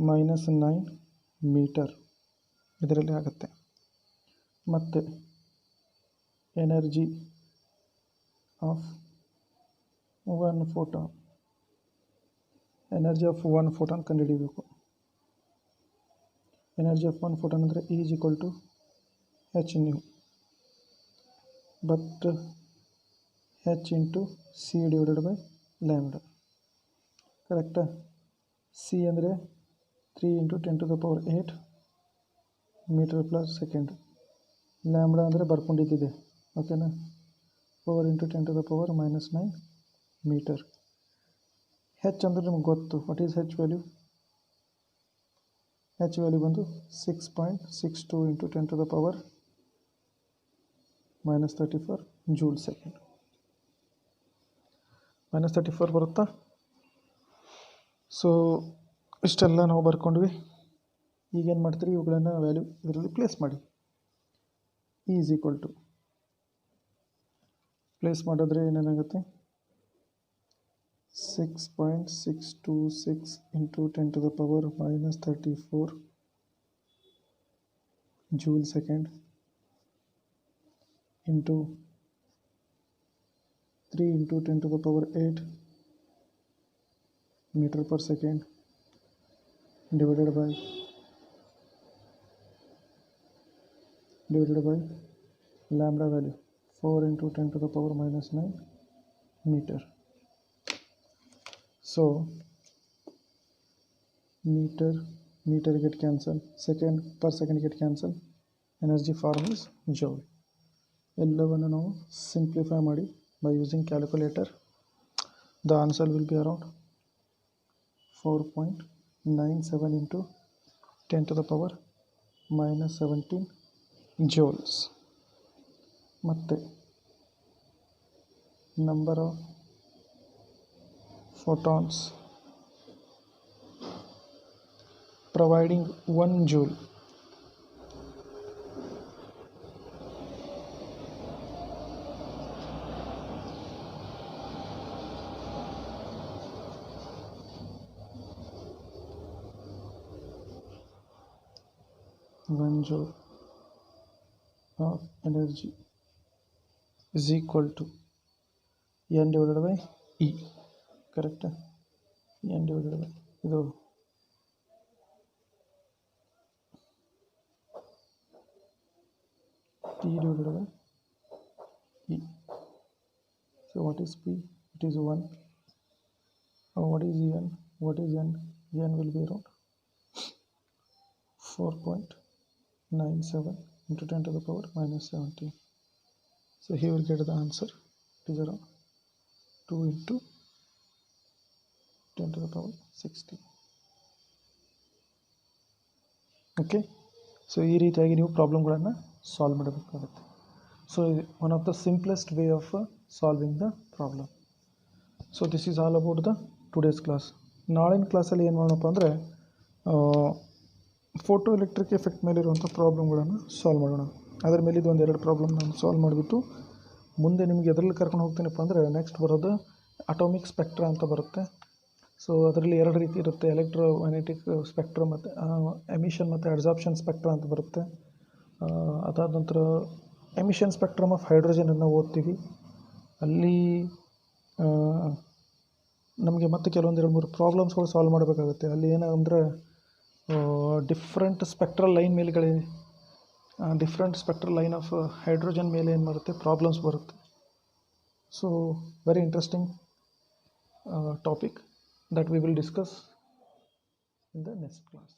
10⁻⁹ meter ಇದರಲ್ಲಿ ಆಗುತ್ತೆ. ಮತ್ತು energy of 1 photon, energy of 1 photon ಕಂಡುಹಿಡಿಯಬೇಕು. ಎನರ್ಜಿ ಆಫ್ 1 ಫೋಟಾನ್ ಅಂದರೆ E = hν, but h × c / lambda. ಕರೆಕ್ಟಾ? c ಅಂದರೆ 3 × 10⁸ ಮೀಟರ್ / ಸೆಕೆಂಡ್. ಲ್ಯಾಂಬ್ಡಾ ಅಂದರೆ ಬರ್ಕೊಂಡಿದ್ದಿದೆ. ಓಕೆನಾ? 4 × 10⁻⁹ ಮೀಟರ್. ಹೆಚ್ ಅಂದರೆ ನಿಮ್ಗೆ ಗೊತ್ತು. What is H value? H value ಬಂದು 6.62 × 10⁻⁻34 ಜೂಲ್ ಸೆಕೆಂಡ್. -34 ಬರುತ್ತಾ? ಸೊ ಇಷ್ಟೆಲ್ಲ ನಾವು ಬರ್ಕೊಂಡ್ವಿ. ಈಗೇನು ಮಾಡ್ತೀರಿ, ಇವುಗಳನ್ನು ವ್ಯಾಲ್ಯೂ ಇದರಲ್ಲಿ ಪ್ಲೇಸ್ ಮಾಡಿ. E = ಪ್ಲೇಸ್ ಮಾಡಿದ್ರೆ ಏನೇನಾಗುತ್ತೆ, 6.626 × 10⁻⁻34 joule second into 3 × 10⁸ metre / second divided by lambda value 4 × 10⁻⁹ metre. So meter get cancel, second per second get cancel, energy form is joule. ಎಲ್ಲವನ್ನು ನಾವು ಸಿಂಪ್ಲಿಫೈ ಮಾಡಿ by using calculator, the answer will be around 4.97 × 10⁻⁻17 joules. ಮತ್ತೆ number of photons providing 1 joule. One joule of energy is equal to N divided by E, correct? N divided by ಇದು P divided by E. So what is P? It is 1. What is N? What is N? N will be around 4.97 into 10 to the power minus 17. So here we will get the answer. It is around 2 into 10 to the power 60. Okay, so ಈ ರೀತಿಯಾಗಿ ನೀವು ಪ್ರಾಬ್ಲಮ್ಗಳನ್ನು solve ಮಾಡಬೇಕಾಗುತ್ತೆ. So one of the simplest way of solving the problem. So this is all about the today's class. ನಾಳಿನ ಕ್ಲಾಸಲ್ಲಿ ಏನು ಮಾಡೋಣಪ್ಪ ಅಂದರೆ photo electric effect ಮೇಲಿರುವಂಥ ಪ್ರಾಬ್ಲಮ್ಗಳನ್ನು solve ಮಾಡೋಣ. ಅದರ ಮೇಲೆ ಇದು ಒಂದೆರಡು ಪ್ರಾಬ್ಲಮ್ ನಾನು ಸಾಲ್ವ್ ಮಾಡಿಬಿಟ್ಟು ಮುಂದೆ ನಿಮಗೆ ಎದರಲ್ಲಿ ಕರ್ಕೊಂಡು ಹೋಗ್ತೀನಪ್ಪ ಅಂದರೆ ನೆಕ್ಸ್ಟ್ ಬರೋದು ಅಟೋಮಿಕ್ ಸ್ಪೆಕ್ಟ್ರಾ ಅಂತ ಬರುತ್ತೆ. ಸೊ ಅದರಲ್ಲಿ ಎರಡು ರೀತಿ ಇರುತ್ತೆ, ಎಲೆಕ್ಟ್ರೋಮ್ಯಾಗ್ನೆಟಿಕ್ ಸ್ಪೆಕ್ಟ್ರಮ್ ಮತ್ತು ಎಮಿಷನ್ ಮತ್ತು ಅಬ್ಸಾರ್ಪ್ಷನ್ ಸ್ಪೆಕ್ಟ್ರಾ ಅಂತ ಬರುತ್ತೆ. ಅದಾದ ನಂತರ ಎಮಿಷನ್ ಸ್ಪೆಕ್ಟ್ರಮ್ ಆಫ್ ಹೈಡ್ರೋಜನನ್ನು ಓದ್ತೀವಿ. ಅಲ್ಲಿ ನಮಗೆ ಮತ್ತೆ ಕೆಲವೊಂದು 2-3 ಪ್ರಾಬ್ಲಮ್ಸ್ಗಳು ಸಾಲ್ವ್ ಮಾಡಬೇಕಾಗುತ್ತೆ. ಅಲ್ಲಿ ಏನಂದರೆ ಡಿಫ್ರೆಂಟ್ ಸ್ಪೆಕ್ಟ್ರಲ್ ಲೈನ್ ಮೇಲೆಗಳೇ different spectral line of hydrogen ಮೇಲೆ ಏನು ಬರುತ್ತೆ ಪ್ರಾಬ್ಲಮ್ಸ್ ಬರುತ್ತೆ. So very interesting topic that we will discuss in the next class.